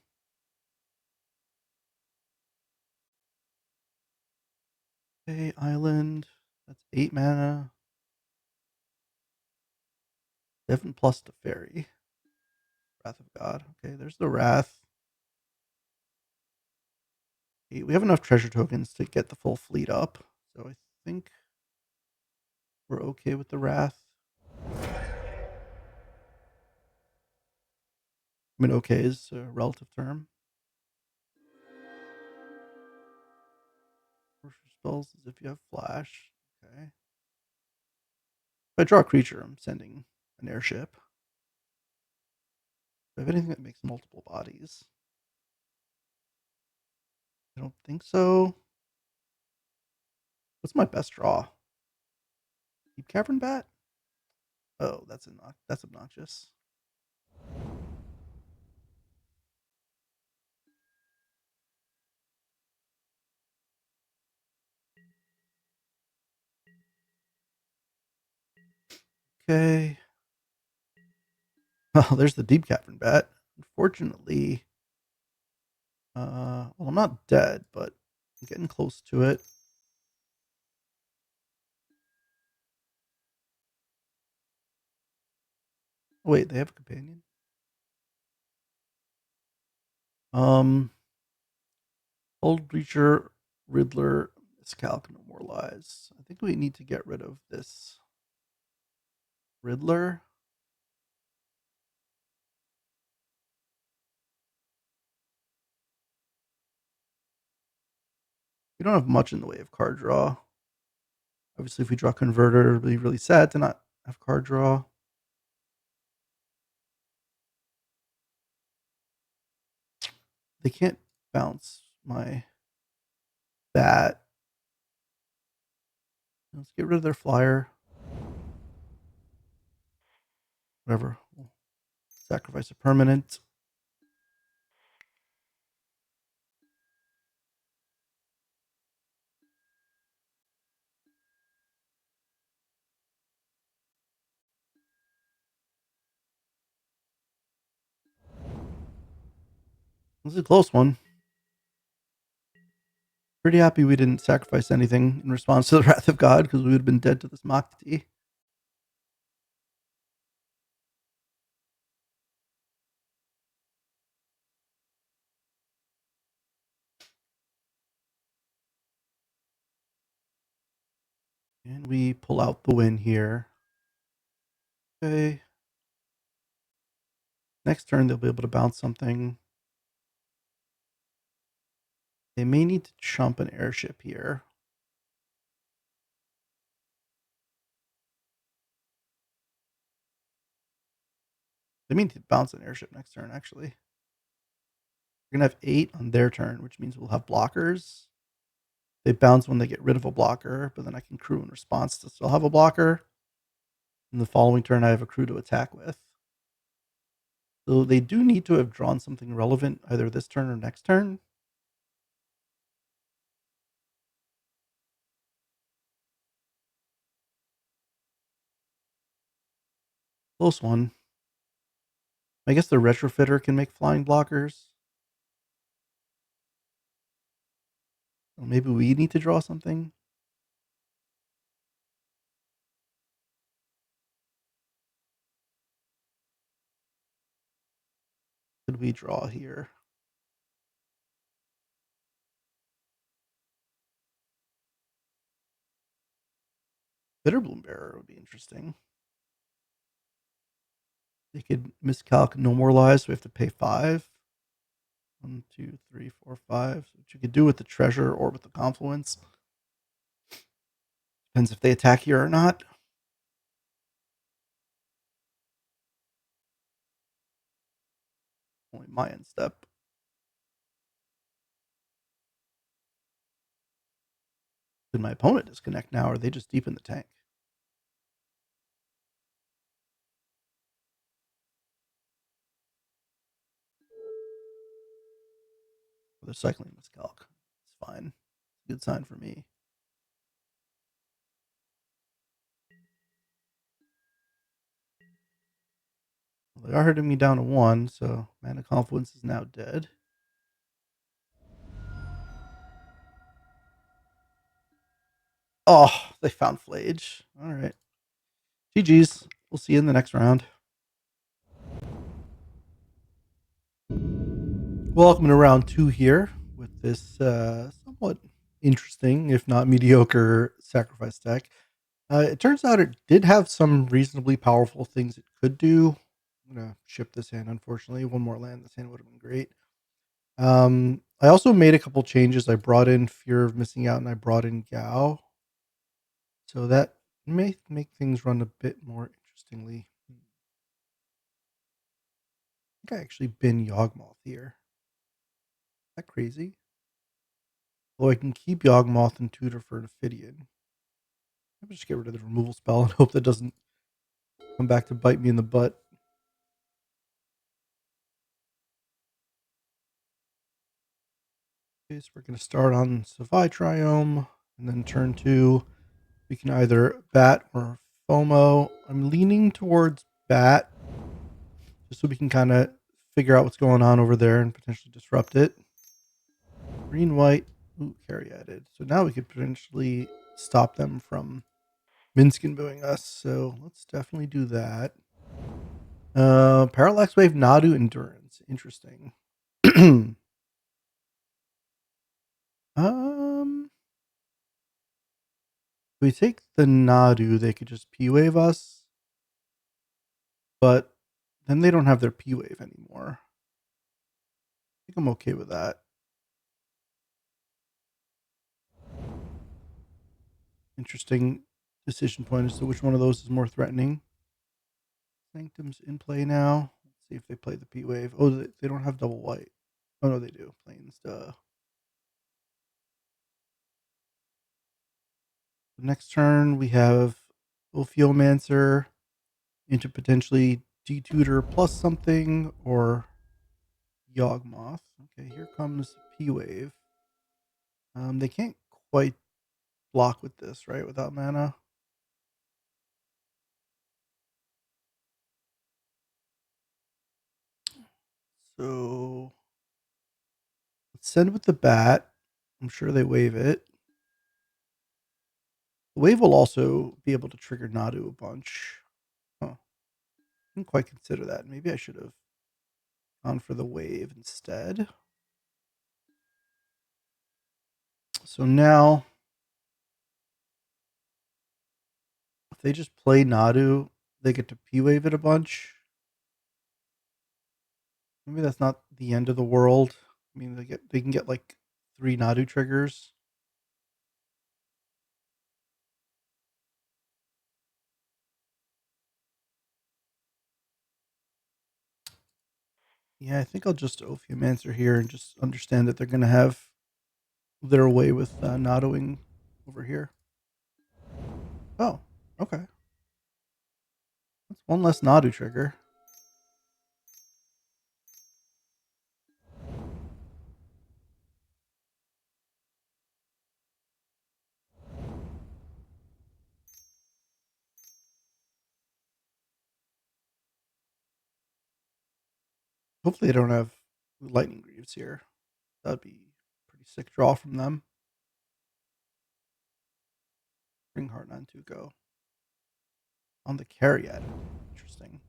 Okay, island. That's 8 mana. 7 plus the fairy. Wrath of God. Okay, there's the Wrath. 8. We have enough treasure tokens to get the full fleet up. So I think we're okay with the Wrath. I mean, okay is a relative term. Sorcerer spells as if you have flash. Okay. If I draw a creature, I'm sending an airship. Do I have anything that makes multiple bodies? I don't think so. What's my best draw? Deep Cavern Bat? Oh, that's obnoxious. Okay. Oh, there's the Deep Cavern Bat. Unfortunately, well, I'm not dead, but I'm getting close to it. Oh, wait, they have a companion? Old Breacher, Riddler, Miscalc, no more lies. I think we need to get rid of this Riddler. We don't have much in the way of card draw. Obviously, if we draw Converter, it'll be really sad to not have card draw. They can't bounce my bat. Let's get rid of their flyer. Whatever. We'll sacrifice a permanent. This is a close one. Pretty happy we didn't sacrifice anything in response to the Wrath of God, because we would have been dead to this Mokti. And we pull out the win here. Okay. Next turn, they'll be able to bounce something. They may need to chump an airship here. They mean to bounce an airship next turn, actually. We're going to have 8 on their turn, which means we'll have blockers. They bounce when they get rid of a blocker, but then I can crew in response to still have a blocker. And the following turn, I have a crew to attack with. So they do need to have drawn something relevant either this turn or next turn. close one. I guess the retrofitter can make flying blockers. Well, maybe we need to draw something. Could we draw here? Bitterbloom Bearer would be interesting. They could miscalc no more lives, so we have to pay 5. 1, 2, 3, 4, 5. Which you could do with the treasure or with the confluence. Depends if they attack here or not. Only my end step. Did my opponent disconnect now, or are they just deep in the tank? Or they're cycling miscalc. It's fine. It's a good sign for me. Well, they are hurting me down to 1, so Mana Confluence is now dead. Oh, they found Flage. All right. GG's. We'll see you in the next round. Welcome to round 2 here with this somewhat interesting, if not mediocre, sacrifice deck. It turns out it did have some reasonably powerful things it could do. I'm going to ship this hand, unfortunately. One more land. This hand would have been great. I also made a couple changes. I brought in Fear of Missing Out and I brought in Gao. So that may make things run a bit more interestingly. I think I actually bin Yawgmoth here. Is that crazy? Although I can keep Yawgmoth and tutor for an Ophidian. I'll just get rid of the removal spell and hope that doesn't come back to bite me in the butt. Okay, so we're going to start on Savai Triome, and then turn 2. We can either bat or FOMO. I'm leaning towards bat, just so we can kind of figure out what's going on over there and potentially disrupt it. Green, white, ooh, carry added. So now we could potentially stop them from Minskin booing us. So let's definitely do that. Parallax Wave, Nadu, Endurance. Interesting. If we take the Nadu, they could just P-Wave us. But then they don't have their P-Wave anymore. I think I'm okay with that. Interesting decision point as to which one of those is more threatening. Sanctum's in play now. Let's see if they play the P-Wave. Oh, they don't have double white. Oh, no, they do. Plains, duh. Next turn, we have Ophiomancer into potentially D-Tutor plus something, or Yawgmoth. Okay, here comes P-Wave. They can't quite block with this, right? Without mana. So let's send with the bat. I'm sure they wave it. The wave will also be able to trigger Nadu a bunch. Huh. Didn't quite consider that. Maybe I should have gone for the wave instead. So now, if they just play Nadu, they get to P-Wave it a bunch. Maybe that's not the end of the world. I mean, they can get like 3 Nadu triggers. Yeah, I think I'll just Ophiomancer here and just understand that they're going to have their way with Naduing over here. Oh, okay. That's one less Nadu trigger. Hopefully they don't have Lightning Greaves here. That'd be a pretty sick draw from them. Bring Heart on to go. On the Caryat. Interesting.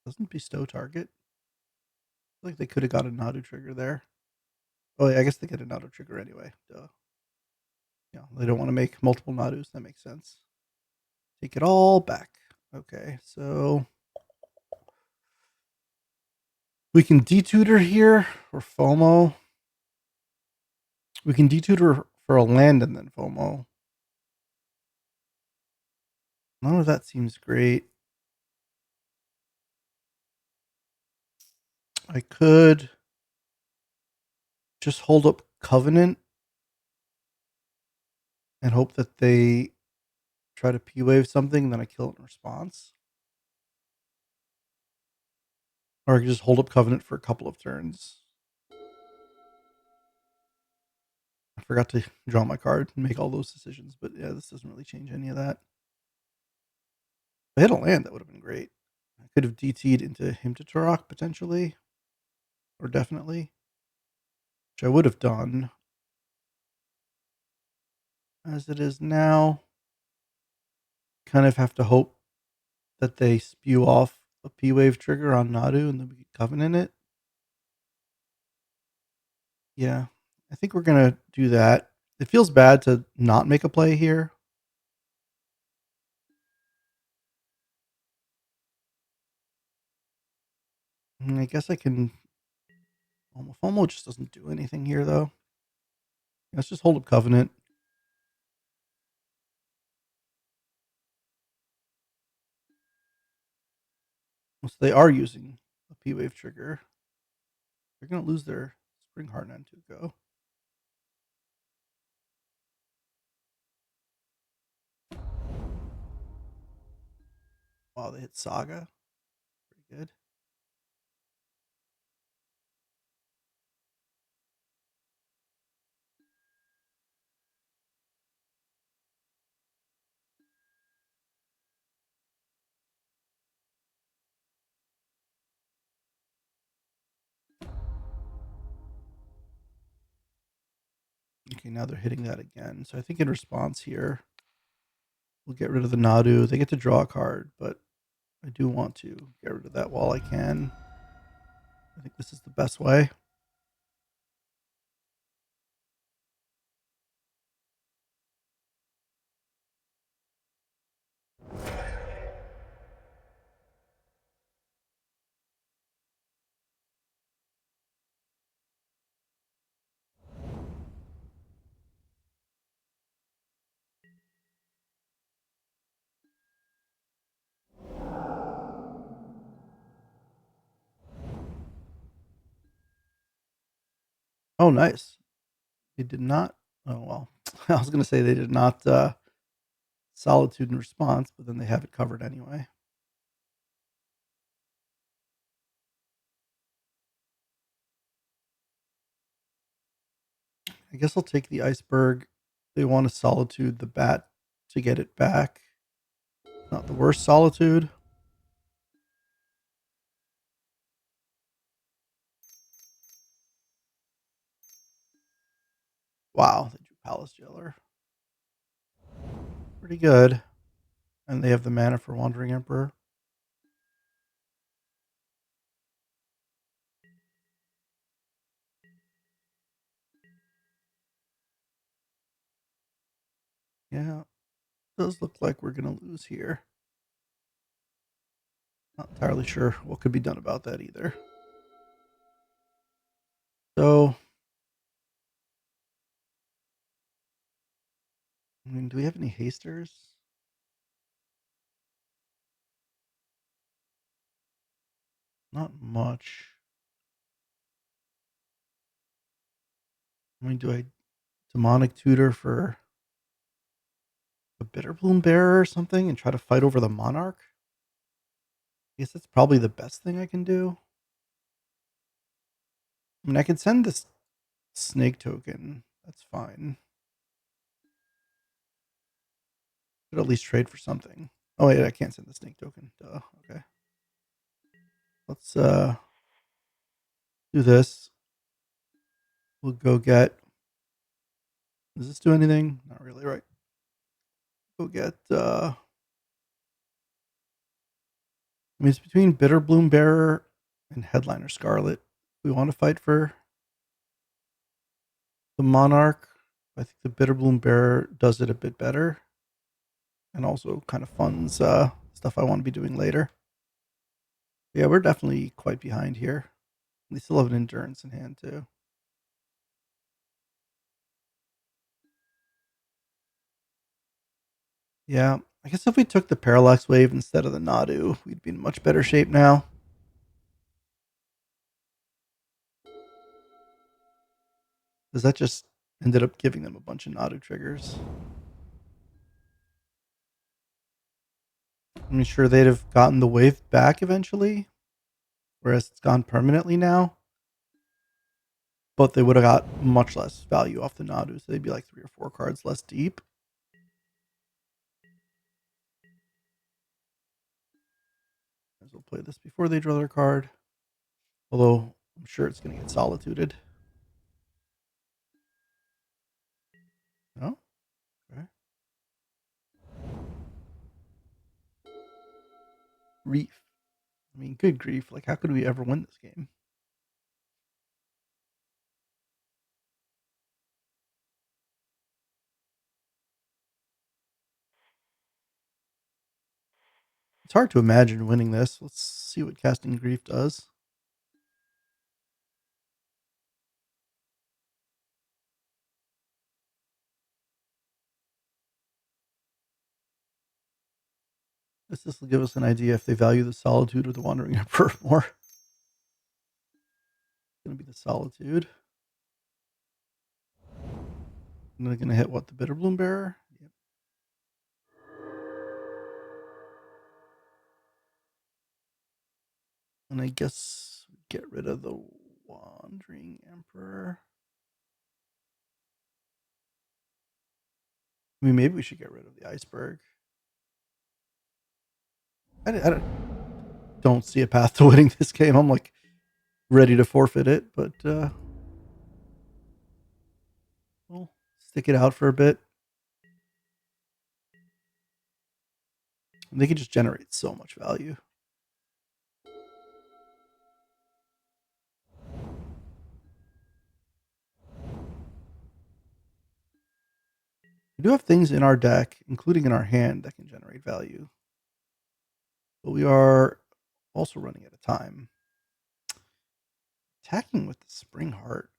Doesn't bestow target. I feel like they could have got a Nadu trigger there. Oh, yeah, I guess they get a Nadu trigger anyway. Duh. Yeah, they don't want to make multiple Nadus. That makes sense. Take it all back. Okay, so we can detutor here or FOMO. We can detutor for a land and then FOMO. None of that seems great. I could just hold up Covenant and hope that they try to P-wave something, and then I kill it in response. Or I could just hold up Covenant for a couple of turns. I forgot to draw my card and make all those decisions, but yeah, this doesn't really change any of that. If I hit a land, that would have been great. I could have DT'd into him to Turok potentially, or definitely, which I would have done. As it is now, kind of have to hope that they spew off a P-wave trigger on Nadu and then we can Covenant it. Yeah, I think we're gonna do that. It feels bad to not make a play here. I guess I can. FOMO just doesn't do anything here though. Let's just hold up Covenant. So they are using a P-wave trigger. They're gonna lose their Spring Heart and to go. Wow, they hit Saga. Pretty good. Okay, now they're hitting that again. So I think in response here, we'll get rid of the Nadu. They get to draw a card, but I do want to get rid of that while I can. I think this is the best way. Oh, nice. They did not. Oh, well. I was going to say they did not Solitude in response, but then they have it covered anyway. I guess I'll take the Iceberg. They want to Solitude the Bat to get it back. Not the worst Solitude. Wow, they drew Palace Jailer. Pretty good. And they have the mana for Wandering Emperor. Yeah, does look like we're going to lose here. Not entirely sure what could be done about that either. So, I mean, do we have any hasters? Not much. I mean, do I Demonic Tutor for a Bitterbloom Bearer or something and try to fight over the Monarch? I guess that's probably the best thing I can do. I mean, I can send this Snake token. That's fine. Could at least trade for something. Oh wait, I can't send the snake token. Duh. Okay. Let's do this. We'll go get. Does this do anything? Not really, right? Go get. I mean, it's between Bitter Bloom Bearer and Headliner Scarlet. We want to fight for the Monarch. I think the Bitter Bloom Bearer does it a bit better, and also kind of funds stuff I want to be doing later. Yeah, we're definitely quite behind here. We still have an endurance in hand too. Yeah, I guess if we took the Parallax Wave instead of the Nadu, we'd be in much better shape now. Because that just ended up giving them a bunch of Nadu triggers. I'm sure they'd have gotten the wave back eventually, whereas it's gone permanently now. But they would have got much less value off the Nadu, so they'd be like 3 or 4 cards less deep. Might as well play this before they draw their card. Although I'm sure it's going to get solituded. No? Okay. Reef. I mean, good grief. Like, how could we ever win this game? It's hard to imagine winning this. Let's see what Casting Grief does. This will give us an idea if they value the Solitude or the Wandering Emperor more. It's going to be the Solitude. And they're going to hit what? The Bitterbloom Bearer? Yep. And I guess get rid of the Wandering Emperor. I mean, maybe we should get rid of the Iceberg. I don't see a path to winning this game. I'm like ready to forfeit it, but we'll stick it out for a bit. They can just generate so much value. We do have things in our deck, including in our hand, that can generate value. But we are also running out of time. Attacking with the Spring Heart.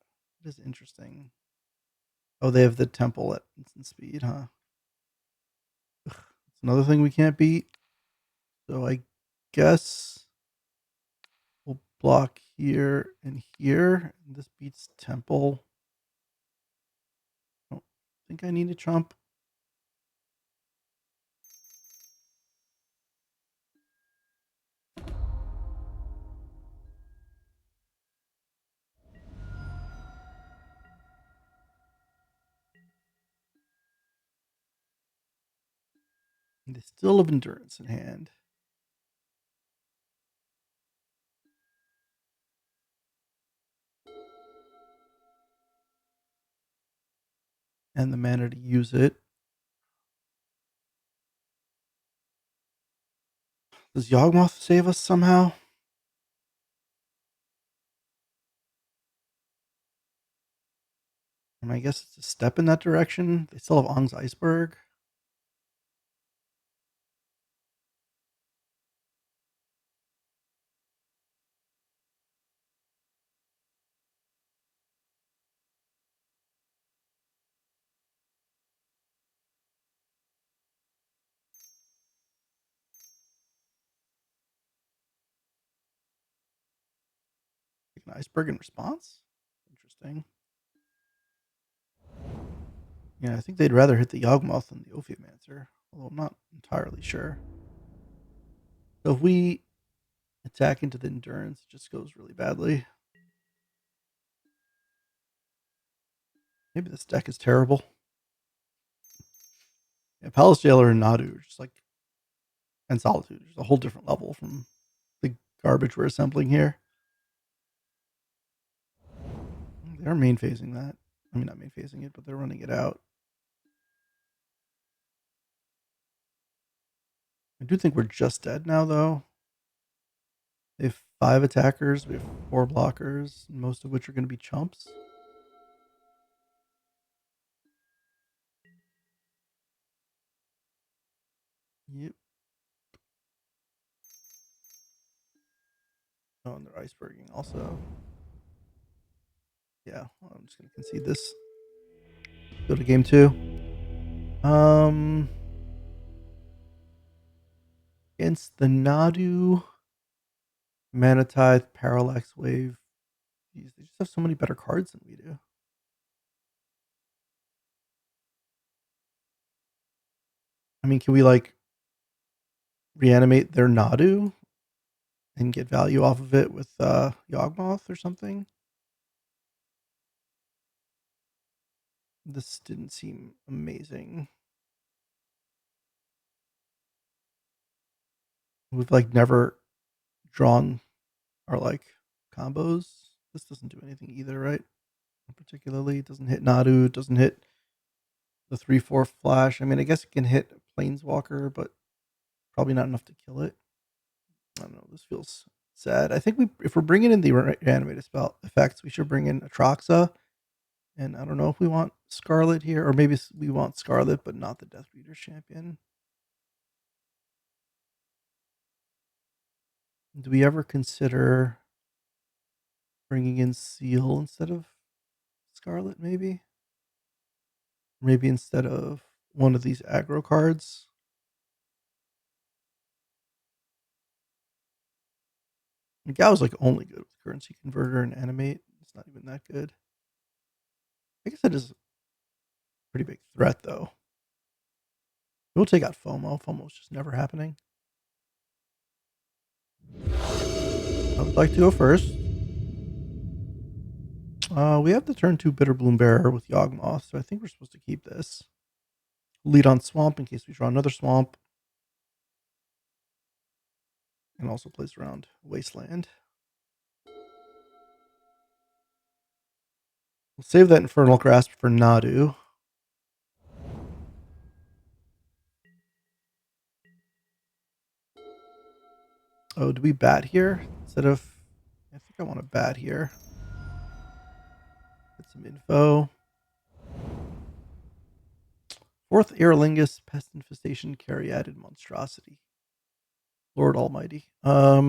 That is interesting. Oh, they have the Temple at instant speed, huh? Ugh, that's another thing we can't beat. So I guess we'll block here and here. This beats Temple. I don't think I need a trump. They still have Endurance in hand. And the mana to use it. Does Yawgmoth save us somehow? And I guess it's a step in that direction. They still have Ong's Iceberg. An Iceberg in response? Interesting. Yeah, I think they'd rather hit the Yawgmoth than the Ophiomancer, although I'm not entirely sure. So if we attack into the Endurance, it just goes really badly. Maybe this deck is terrible. Yeah, Palace Jailer and Nadu are just like and Solitude. There's a whole different level from the garbage we're assembling here. They're main phasing that. I mean, not main phasing it, but they're running it out. I do think we're just dead now, though. They have 5 attackers. We have 4 blockers, most of which are going to be chumps. Yep. Oh, and they're iceberging also. Yeah, well, I'm just going to concede this. Go to game 2. Against the Nadu, Mana Tithe, Parallax Wave. Jeez, they just have so many better cards than we do. I mean, can we like reanimate their Nadu and get value off of it with Yawgmoth or something? This didn't seem amazing. We've like never drawn our like combos. This doesn't do anything either, right? Particularly, it doesn't hit Nadu, it doesn't hit the 3/4 flash. I mean, I guess it can hit Planeswalker, but probably not enough to kill it. I don't know. This feels sad. I think if we're bringing in the animated spell effects, we should bring in Atraxa. And I don't know if we want Scarlet here, or maybe we want Scarlet, but not the Death Reader's champion. Do we ever consider bringing in Seal instead of Scarlet, maybe? Maybe instead of one of these aggro cards? Gao's like only good with Currency Converter and Animate. It's not even that good. I guess it is a pretty big threat, though. We'll take out FOMO. FOMO's just never happening. I would like to go first. We have the turn 2 Bitter Bloom Bearer with Yawgmoth, so I think we're supposed to keep this. Lead on Swamp in case we draw another Swamp. And also plays around Wasteland. We'll save that Infernal Grasp for Nadu. Oh, do we bat here? Instead of... I think I want to bat here. Get some info. 4th Aerolingus, Pest Infestation, Caryatid Monstrosity. Lord Almighty. I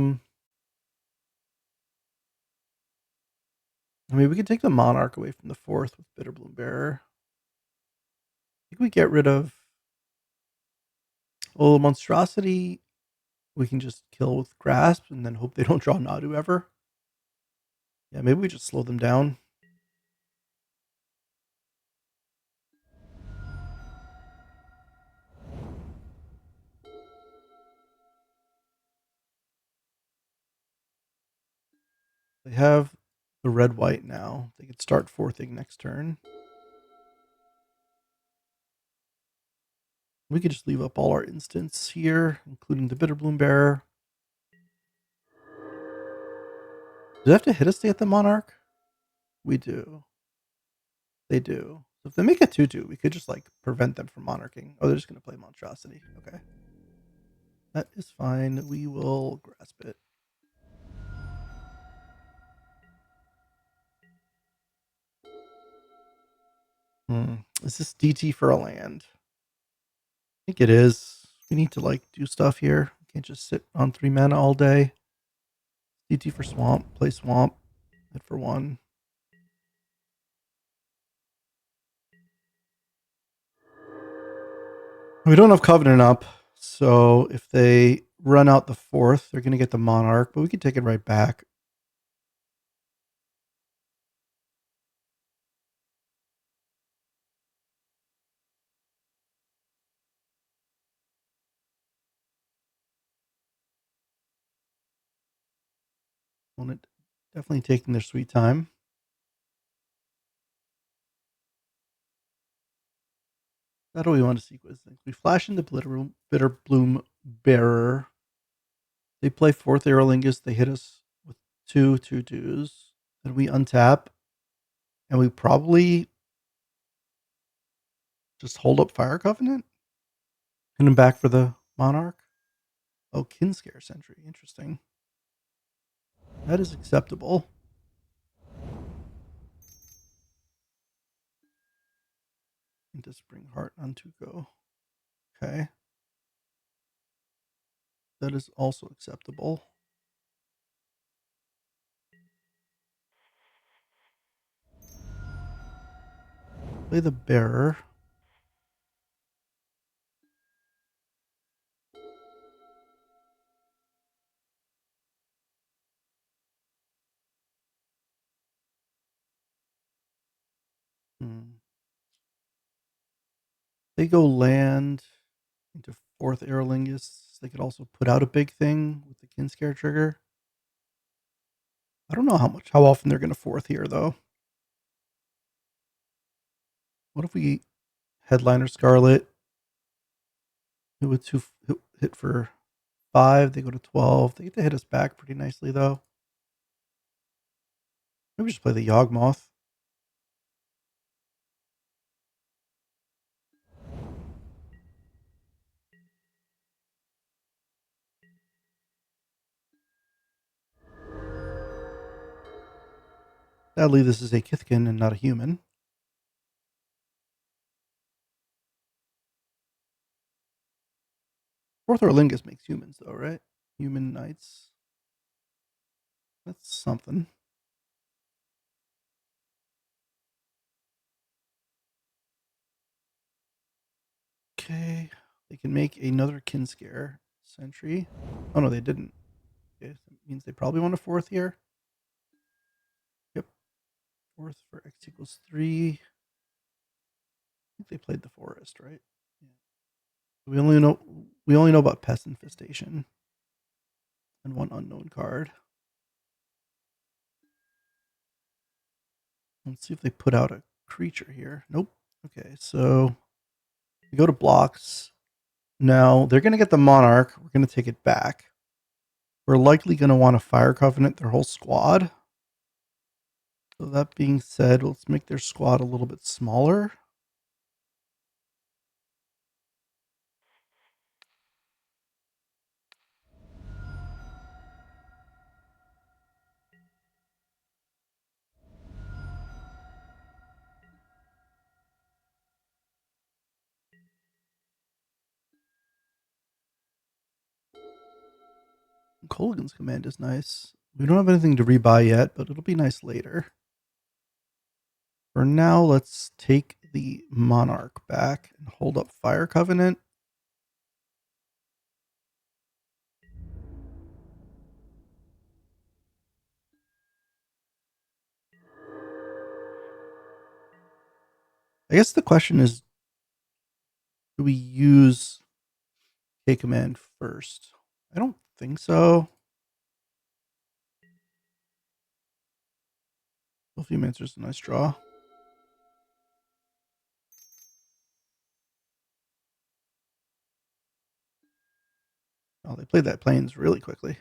mean, we could take the Monarch away from the 4th with Bitter Bloom Bearer. I think we get rid of... Oh, Monstrosity, we can just kill with Grasp and then hope they don't draw Nadu ever. Yeah, maybe we just slow them down. They have the red-white now. They could start 4thing next turn. We could just leave up all our instants here, including the Bitter Bloom Bearer. Do they have to hit us to get the Monarch? We do. They do. So if they make a 2/2, we could just like prevent them from monarching. Oh, they're just going to play Monstrosity. Okay. That is fine. We will grasp it. Is this DT for a land? I think it is. We need to like do stuff here. We can't just sit on 3 mana all day. DT for Swamp. Play Swamp. Hit for 1. We don't have Covenant up, so if they run out the 4th, they're going to get the Monarch, but we can take it right back. Opponent definitely taking their sweet time. That's what we want to sequence things. We flash into Bitter Bloom bearer. They play fourth Aerolingus. They hit us with 2/2/2s. Then we untap, and we probably just hold up Fire Covenant. And I'm back for the Monarch. Oh, Kinscare Sentry. Interesting. That is acceptable. Into Spring Heart on Tuco. Okay. That is also acceptable. Play the Bearer. They go land into fourth Aerolingus. They could also put out a big thing with the Kinscare trigger. I don't know how often they're going to fourth here, though. What if we Headliner Scarlet, who hit for 5, they go to 12. They get to hit us back pretty nicely, though. Maybe just play the Yawgmoth. Sadly, this is a Kithkin and not a human. Fourth Orlingus makes humans, though, right? Human knights. That's something. Okay. They can make another Kinscare Sentry. Oh, no, they didn't. Okay, so that means they probably want a fourth here. Yep. Fourth for X equals 3. I think they played the forest, right? Yeah. We only know about Pest Infestation and one unknown card. Let's see if they put out a creature here. Nope. Okay, so we go to blocks. Now they're going to get the Monarch. We're going to take it back. We're likely going to want to Fire Covenant their whole squad. So that being said, let's make their squad a little bit smaller. Colgan's command is nice. We don't have anything to rebuy yet, but it'll be nice later. For now, let's take the Monarch back and hold up Fire Covenant. I guess the question is, do we use K command first? I don't think so. Mancer's a nice draw. Oh, they played that Plains really quickly.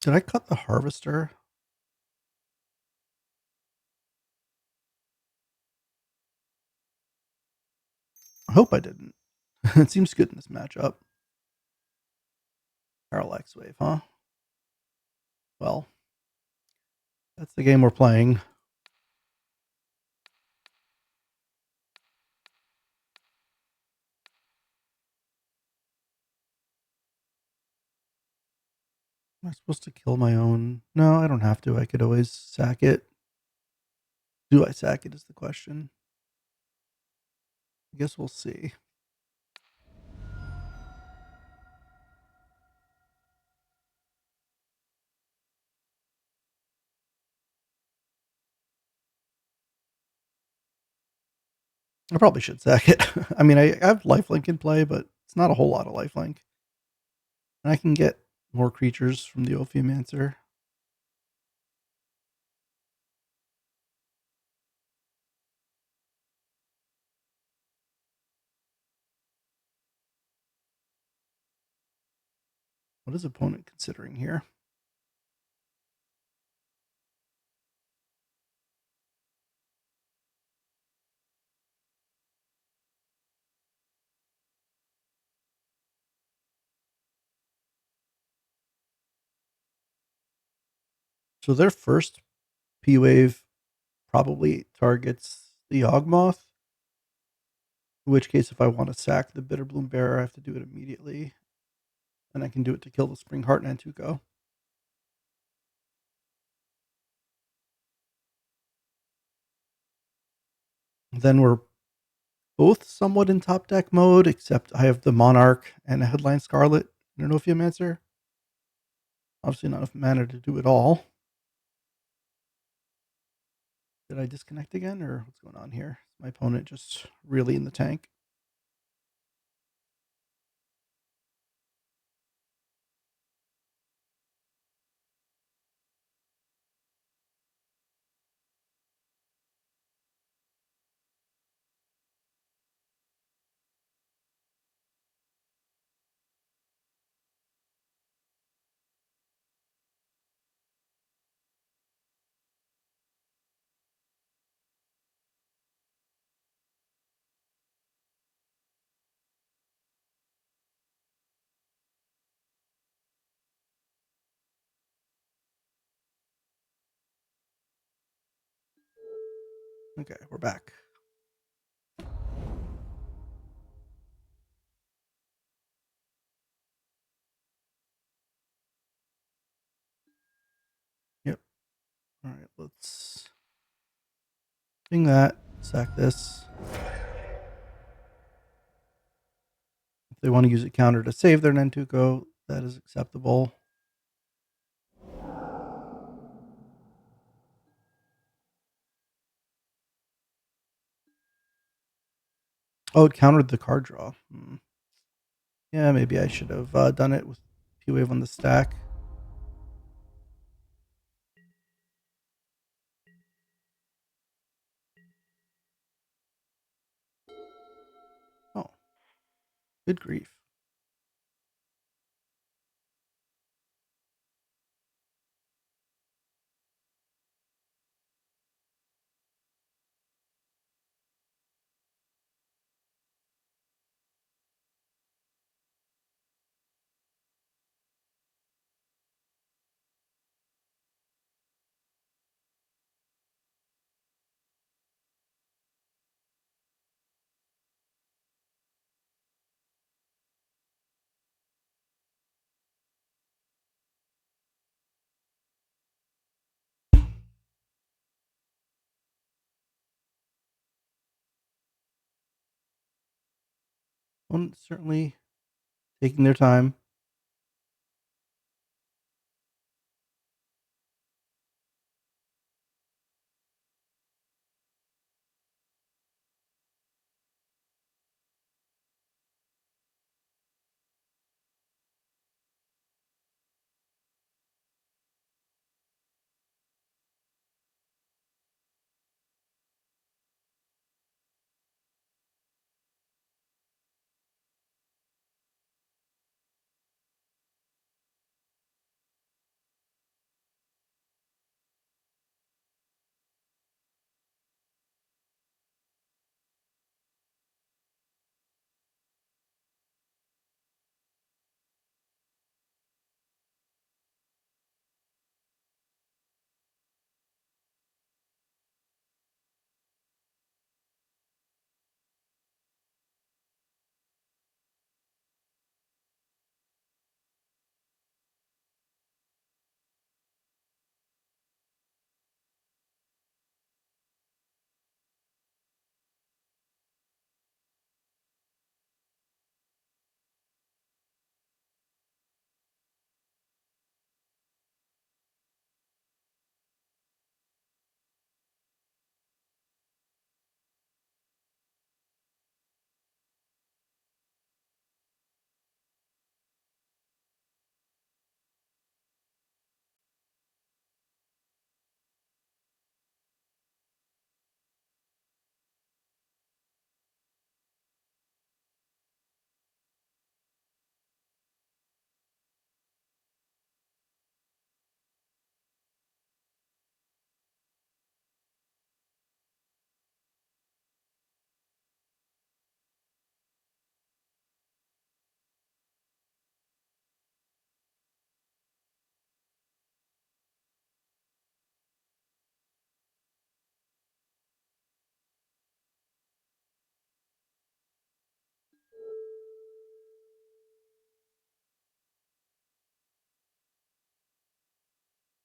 Did I cut the Harvester? I hope I didn't. It seems good in this matchup. Parallax Wave, huh? Well, that's the game we're playing. Am I supposed to kill my own? No, I don't have to. I could always sack it. Do I sack it is the question. I guess we'll see. I probably should sack it. I mean, I have lifelink in play, but it's not a whole lot of lifelink. And I can get more creatures from the Ophiumancer. What is opponent considering here? So their first P wave probably targets the Yawgmoth, in which case if I want to sack the Bitterbloom Bearer, I have to do it immediately. And I can do it to kill the Spring Heart and Antuco. Then we're both somewhat in top deck mode, except I have the Monarch and a Headline Scarlet. I don't know if you answer. Obviously not enough mana to do it all. Did I disconnect again, or what's going on here? Is my opponent just really in the tank? Okay, we're back. Yep. All right, let's thing that. Sack this. If they want to use a counter to save their Nentuko, that is acceptable. Oh, it countered the card draw. Yeah, maybe I should have done it with P-Wave on the stack. Oh, good grief. Well, certainly taking their time.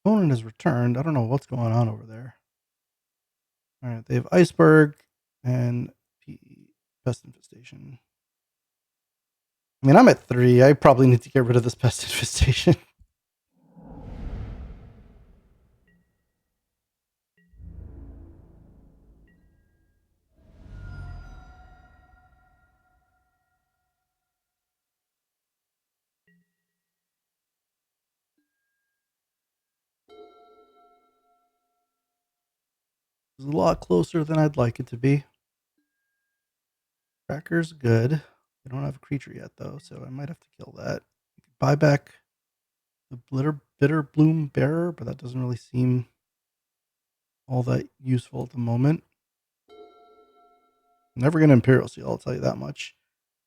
Opponent has returned. I don't know what's going on over there. All right, they have Iceberg and Pest Infestation. I mean, I'm at 3. I probably need to get rid of this Pest Infestation. It's a lot closer than I'd like it to be. Tracker's good. I don't have a creature yet, though, so I might have to kill that. Buy back the Bitter Bloom Bearer, but that doesn't really seem all that useful at the moment. I'm never going to Imperial Seal, I'll tell you that much.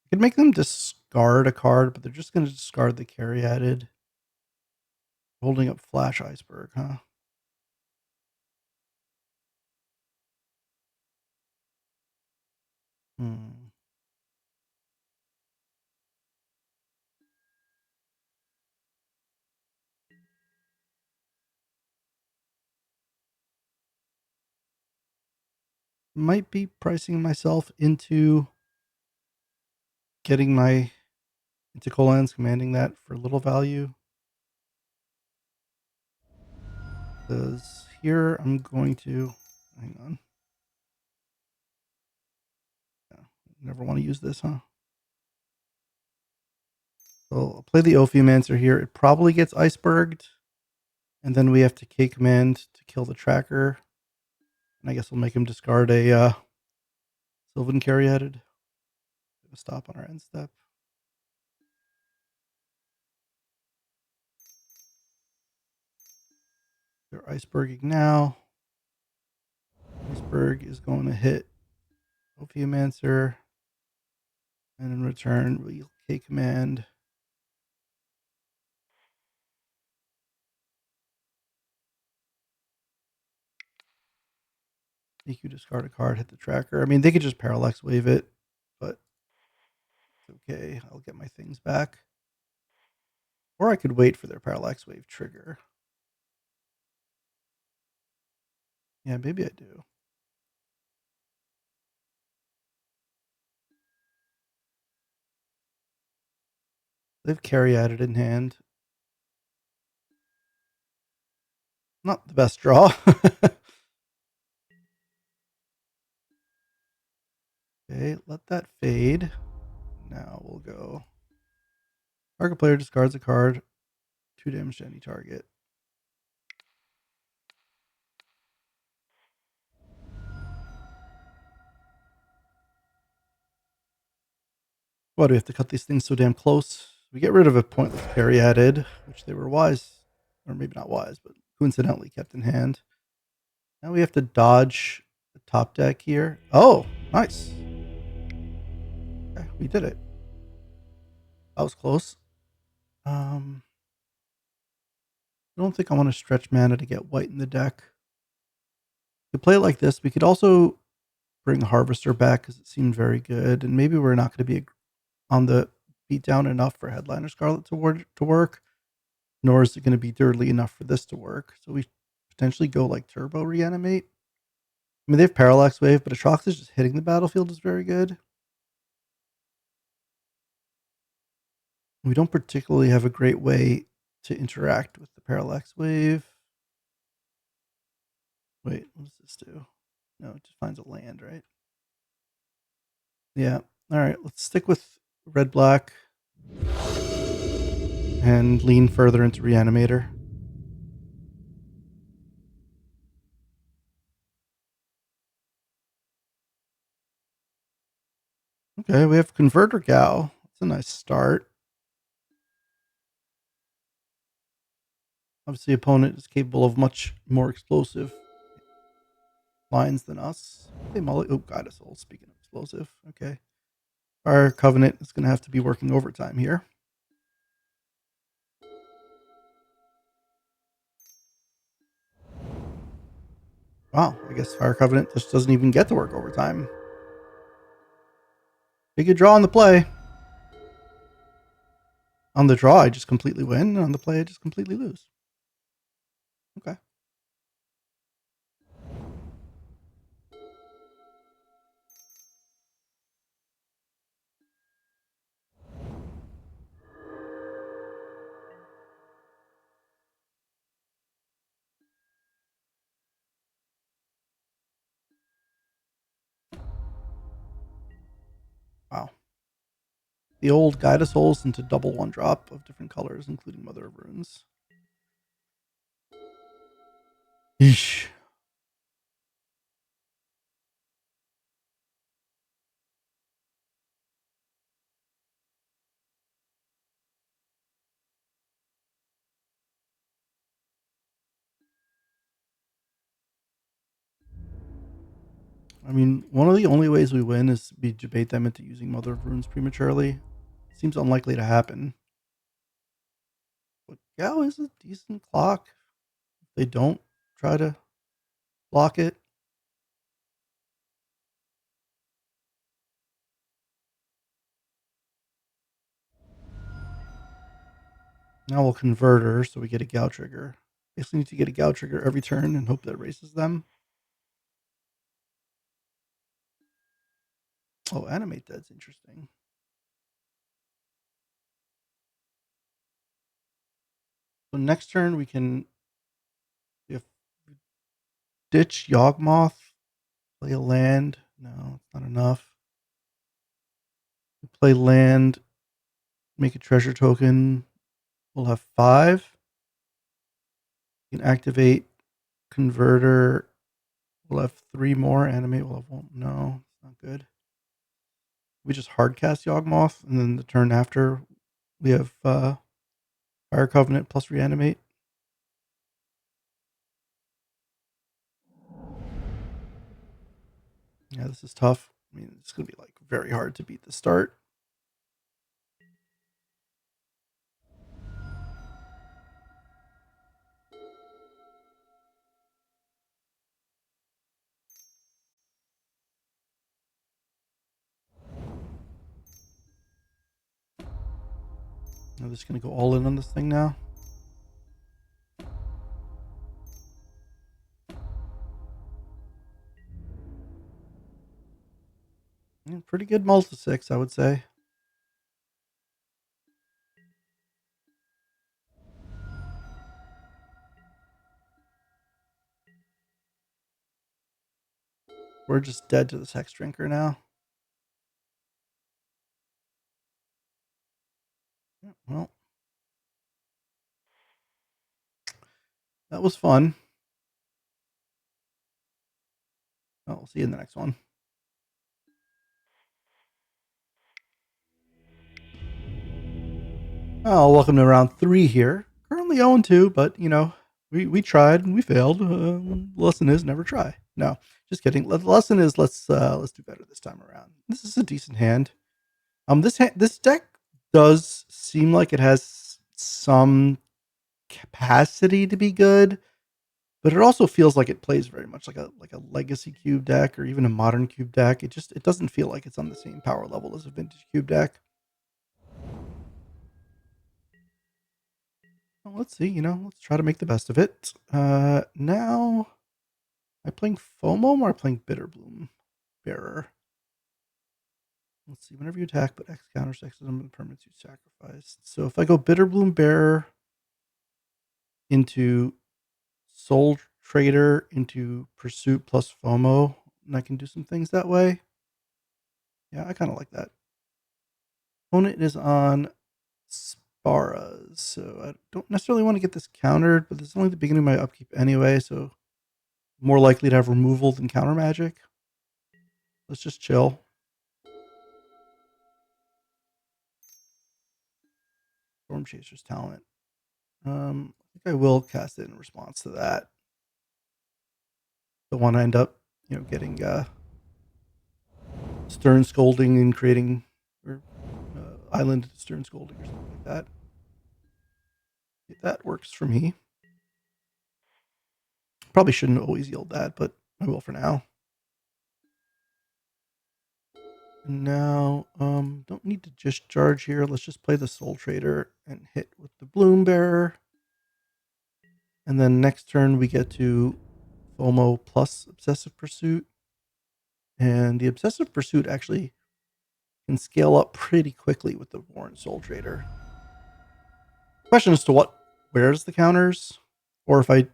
I could make them discard a card, but they're just going to discard the carry added. Holding up Flash Iceberg, huh? Hmm. Might be pricing myself into getting my into Colans, commanding that for little value. Because here I'm going to hang on. Yeah, never want to use this, huh? So I'll play the Ophiomancer here. It probably gets Iceberged. And then we have to K command to kill the tracker. And I guess we'll make him discard a Sylvan Caryatid. Stop on our end step. They're Iceberging now. Iceberg is going to hit Ophiomancer. And in return, we'll K command. EQ discard a card, hit the tracker. I mean, they could just Parallax Wave it, but it's okay. I'll get my things back. Or I could wait for their Parallax Wave trigger. Yeah, maybe I do. They have Caryatid in hand. Not the best draw. Okay, let that fade. Now we'll go. Target player discards a card. 2 damage to any target. Why do we have to cut these things so damn close? We get rid of a pointless Caryatid, which they were wise, or maybe not wise, but coincidentally kept in hand. Now we have to dodge the top deck here. Oh, nice. Okay, we did it. That was close. I don't think I want to stretch mana to get white in the deck. To play it like this, we could also bring Harvester back because it seemed very good, and maybe we're not going to be on the beatdown enough for Headliner Scarlet to work, nor is it going to be dirty enough for this to work. So we potentially go like Turbo Reanimate. I mean, they have Parallax Wave, but Atrox is just hitting the battlefield is very good. We don't particularly have a great way to interact with the Parallax Wave. Wait, what does this do? No, it just finds a land, right? Yeah. All right, let's stick with red-black and lean further into Reanimator. Okay, we have Converter Gal. That's a nice start. Obviously, opponent is capable of much more explosive lines than us. Hey, Molly. Oh, Goddess Soul. Speaking of explosive. Okay. Our Covenant is going to have to be working overtime here. Wow, I guess Fire Covenant just doesn't even get to work overtime. Take a draw on the play. On the draw, I just completely win. On the play, I just completely lose. Okay. Wow. The old guide us souls into double one drop of different colors, including Mother of Runes. Yeesh. I mean, one of the only ways we win is we debate them into using Mother of Runes prematurely. Seems unlikely to happen. But Gao is a decent clock. If they don't try to block it. Now we'll convert her so we get a Gao trigger. Basically need to get a Gao trigger every turn and hope that races them. Oh, animate that's interesting. So next turn we can if ditch Yawgmoth, play a land. No, it's not enough. We play land, make a treasure token. We'll have 5. We can activate converter. We'll have 3 more. Animate. We'll have 1. No, it's not good. We just hardcast Yawgmoth, and then the turn after we have Fire Covenant plus reanimate. Yeah, this is tough. I mean, it's gonna be like very hard to beat the start. I'm just gonna go all in on this thing now. Yeah, pretty good multi-6, I would say. We're just dead to this Hex Drinker now. Yeah, well, that was fun. Well, we'll see you in the next one. Oh, welcome to round 3 here. Currently 0-2, but you know, we tried and we failed. Lesson is never try. No, just kidding. The lesson is let's do better this time around. This is a decent hand. This deck does seem like it has some capacity to be good, but it also feels like it plays very much like a legacy cube deck or even a modern cube deck. It doesn't feel like it's on the same power level as a vintage cube deck. Well, let's see, let's try to make the best of it. Now, am I playing FOMO or am I playing Bitterbloom Bearer? Let's see, whenever you attack, but X counters X number of permanents you sacrificed. So if I go Bitterbloom Bearer into Soul Trader into Pursuit plus FOMO, and I can do some things that way. Yeah, I kind of like that. Opponent is on Sparas, so I don't necessarily want to get this countered, but this is only the beginning of my upkeep anyway, so more likely to have removal than counter magic. Let's just chill. Storm Chaser's talent. I think I will cast it in response to that. Don't want to end up, getting Stern Scolding and creating or Island Stern Scolding or something like that. That works for me. Probably shouldn't always yield that, but I will for now. And now, don't need to just charge here. Let's just play the Soul Trader and hit with the Bloom Bearer. And then next turn we get to FOMO plus Obsessive Pursuit. And the Obsessive Pursuit actually can scale up pretty quickly with the Warren Soul Trader. Question as to where's the counters, or if I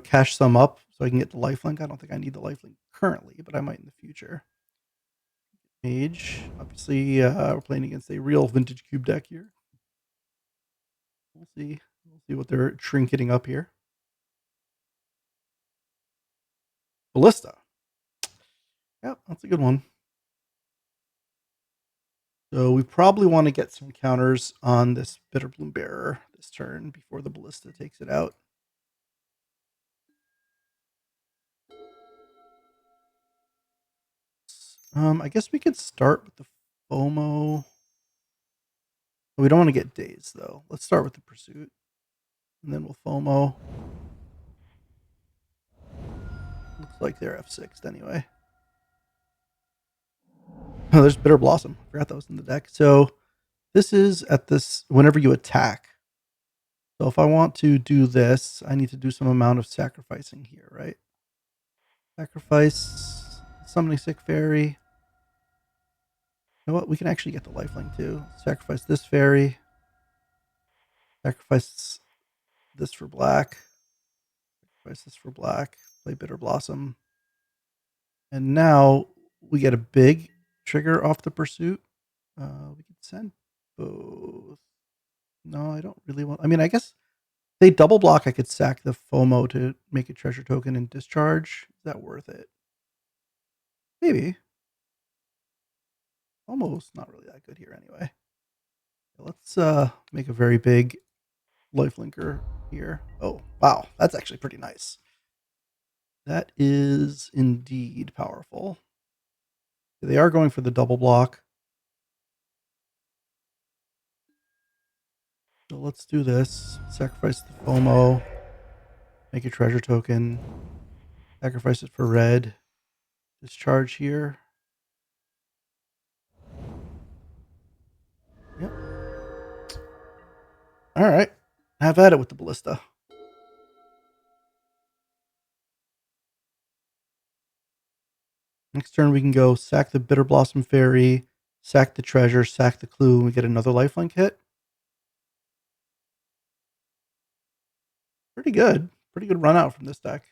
cash some up so I can get the lifelink. I don't think I need the lifelink currently, but I might in the future. Mage, obviously, we're playing against a real vintage cube deck here. We'll see what they're trinketing up here. Ballista. Yep, that's a good one. So we probably want to get some counters on this Bitterbloom Bearer this turn before the Ballista takes it out. I guess we could start with the FOMO. We don't want to get dazed, though. Let's start with the Pursuit, and then we'll FOMO. Looks like they're F6'd anyway. Oh, there's Bitter Blossom. I forgot that was in the deck. So this is at this whenever you attack. So if I want to do this, I need to do some amount of sacrificing here, right? Sacrifice Summoning Sick Fairy. You know what? We can actually get the lifelink too. Sacrifice this fairy. Sacrifice this for black. Sacrifice this for black. Play Bitter Blossom. And now we get a big trigger off the Pursuit. We could send both. No, I don't really want. I mean, I guess they double block. I could sack the FOMO to make a treasure token and discharge. Is that worth it? Maybe. Almost not really that good here anyway. Let's make a very big lifelinker here. Oh, wow. That's actually pretty nice. That is indeed powerful. They are going for the double block. So let's do this. Sacrifice the FOMO. Make a treasure token. Sacrifice it for red. Discharge here. Yep. All right. Have at it with the Ballista. Next turn we can go sack the Bitter Blossom Fairy, sack the treasure, sack the clue, and we get another lifelink hit. Pretty good. Pretty good run out from this deck.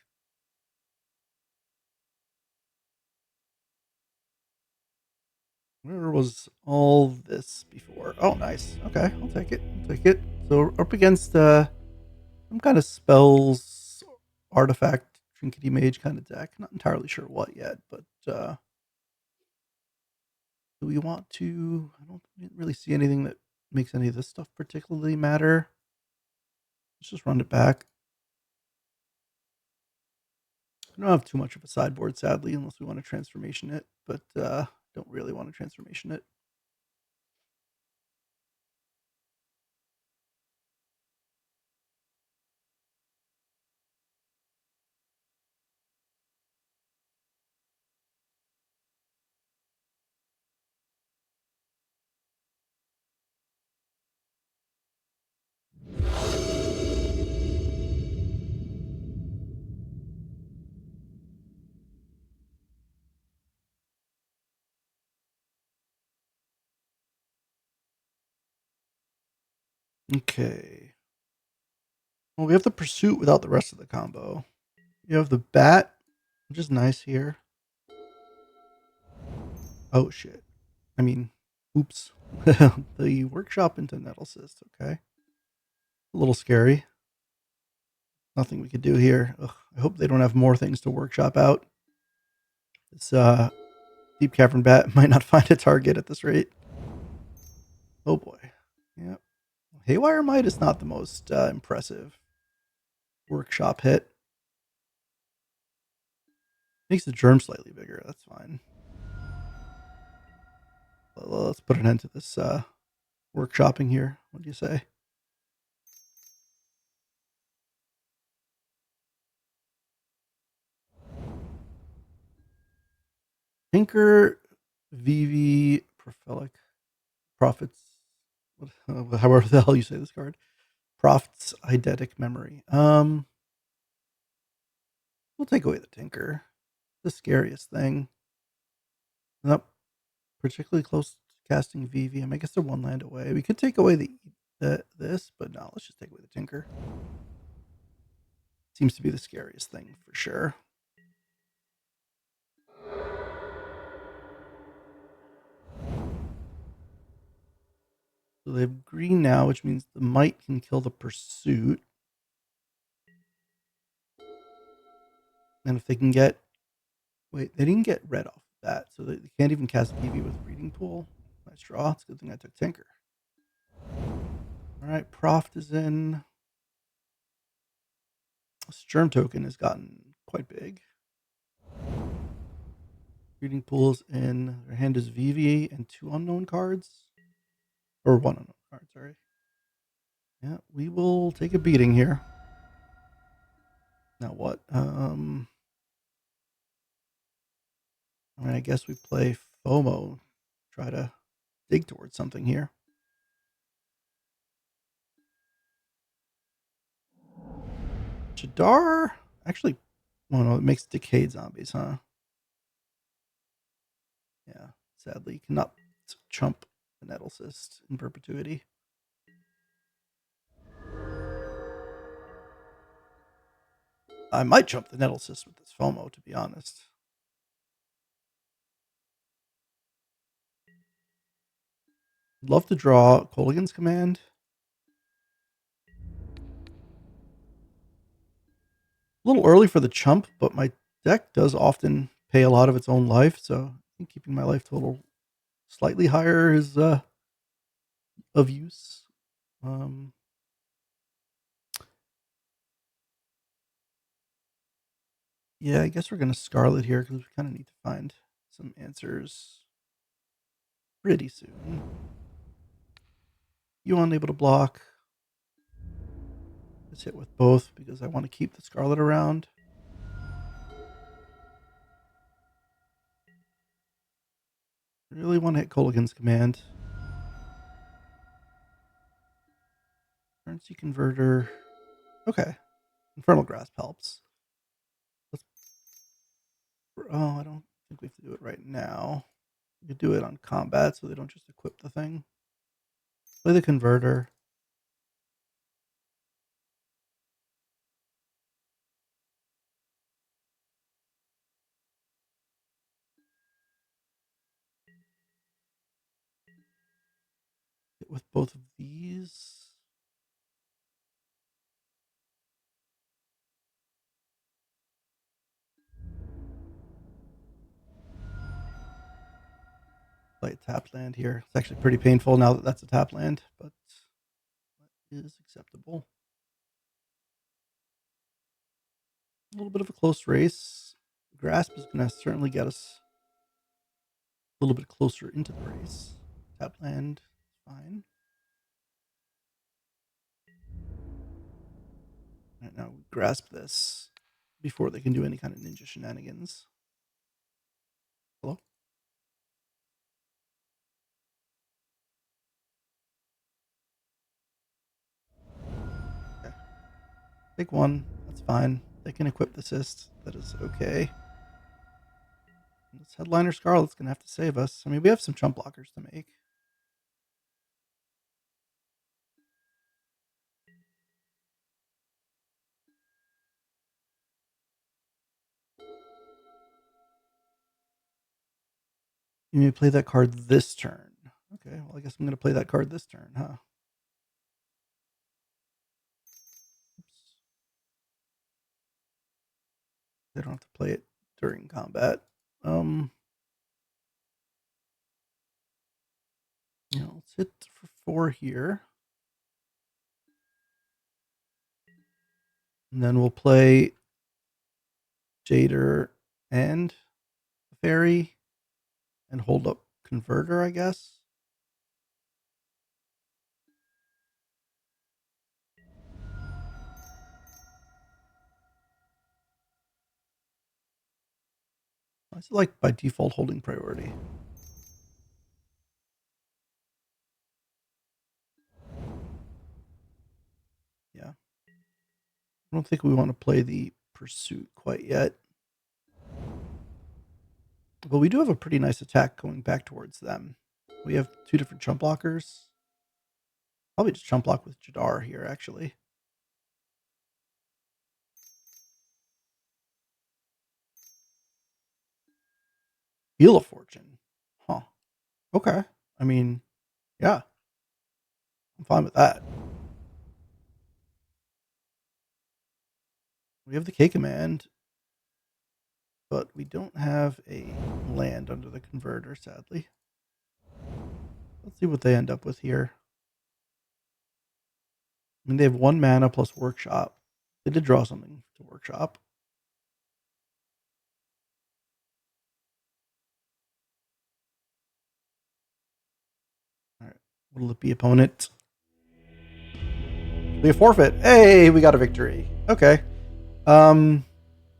Where was all this before? Oh, nice. Okay, I'll take it. So we're up against some kind of spells, artifact, trinkety mage kind of deck. Not entirely sure what yet, but do we want to? I didn't really see anything that makes any of this stuff particularly matter. Let's just run it back. I don't have too much of a sideboard, sadly, unless we want to transformation it, but don't really want to transformation it. Okay. Well, we have the Pursuit without the rest of the combo. You have the Bat, which is nice here. Oh, shit. I mean, oops. The Workshop into Nettle Cyst, okay. A little scary. Nothing we could do here. Ugh, I hope they don't have more things to workshop out. This Deep Cavern Bat might not find a target at this rate. Oh boy. Yep. Haywire Might is not the most impressive workshop hit. Makes the germ slightly bigger. That's fine. Let's put an end to this workshopping here. What do you say? Tinker, Vivi, Prophets, however the hell you say this card. Prophet's Eidetic Memory. We'll take away the Tinker. The scariest thing. Nope. Particularly close to casting VVM. I guess they're one land away. We could take away this, but no, let's just take away the Tinker. Seems to be the scariest thing for sure. So they have green now, which means the Might can kill the Pursuit. And if they can get... Wait, they didn't get red off that, so they can't even cast PV with Breeding Pool. Nice draw. It's a good thing I took Tinker. Alright, Proft is in. This Germ token has gotten quite big. Breeding Pool is in. Their hand is VV and 2 unknown cards. Or 1 unknown card, sorry. Yeah, we will take a beating here. Now what? I guess we play FOMO. Try to dig towards something here. Jadar? Actually, well, no, it makes Decayed zombies, huh? Yeah, sadly, cannot chump the Nettle Cyst in perpetuity. I might chump the Nettle Cyst with this FOMO, to be honest. Love to draw Kolaghan's Command. A little early for the chump, but my deck does often pay a lot of its own life, so I think keeping my life total slightly higher is of use. Yeah, I guess we're going to Scarlet here because we kind of need to find some answers pretty soon. You unable to block. Let's hit with both because I want to keep the Scarlet around. Really want to hit Kolaghan's Command. Currency Converter. Okay. Infernal Grasp helps. Oh, I don't think we have to do it right now. We could do it on combat so they don't just equip the thing. Play the Converter. Hit with both of these. Play a tap land here. It's actually pretty painful now that that's a tap land, but that is acceptable. A little bit of a close race. Grasp is going to certainly get us a little bit closer into the race. Tap land, fine. Right now, we grasp this before they can do any kind of ninja shenanigans. Hello? Okay. Take one. That's fine. They can equip the cyst. That is okay. And this Headliner Scarlet's going to have to save us. I mean, we have some chump blockers to make. You may play that card this turn. Okay, well, I guess I'm going to play that card this turn, huh? Oops. They don't have to play it during combat. Let's hit for 4 here. And then we'll play Jader and Fairy and hold up Converter, I guess. I still like by default holding priority. Yeah. I don't think we want to play the pursuit quite yet. But we do have a pretty nice attack going back towards them. We have 2 different chump blockers. Probably just chump block with Jadar here, actually. Wheel of Fortune. Huh. Okay. I mean, yeah. I'm fine with that. We have the K command, but we don't have a land under the converter, sadly. Let's see what they end up with here. I mean, they have 1 mana plus workshop. They did draw something to workshop. All right. What'll it be, opponent? Be a forfeit. Hey, we got a victory. Okay. The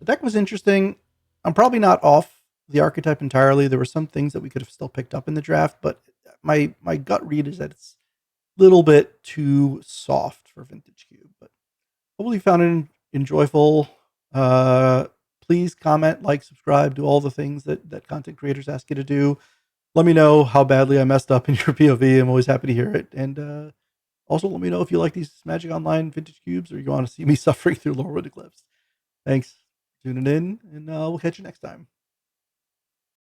deck was interesting. I'm probably not off the archetype entirely. There were some things that we could have still picked up in the draft, but my gut read is that it's a little bit too soft for Vintage Cube. But hopefully you found it enjoyable. Please comment, like, subscribe, do all the things that content creators ask you to do. Let me know how badly I messed up in your POV. I'm always happy to hear it. And also let me know if you like these Magic Online Vintage Cubes or you want to see me suffering through Lorewood Eclipse. Thanks for tuning in, and we'll catch you next time.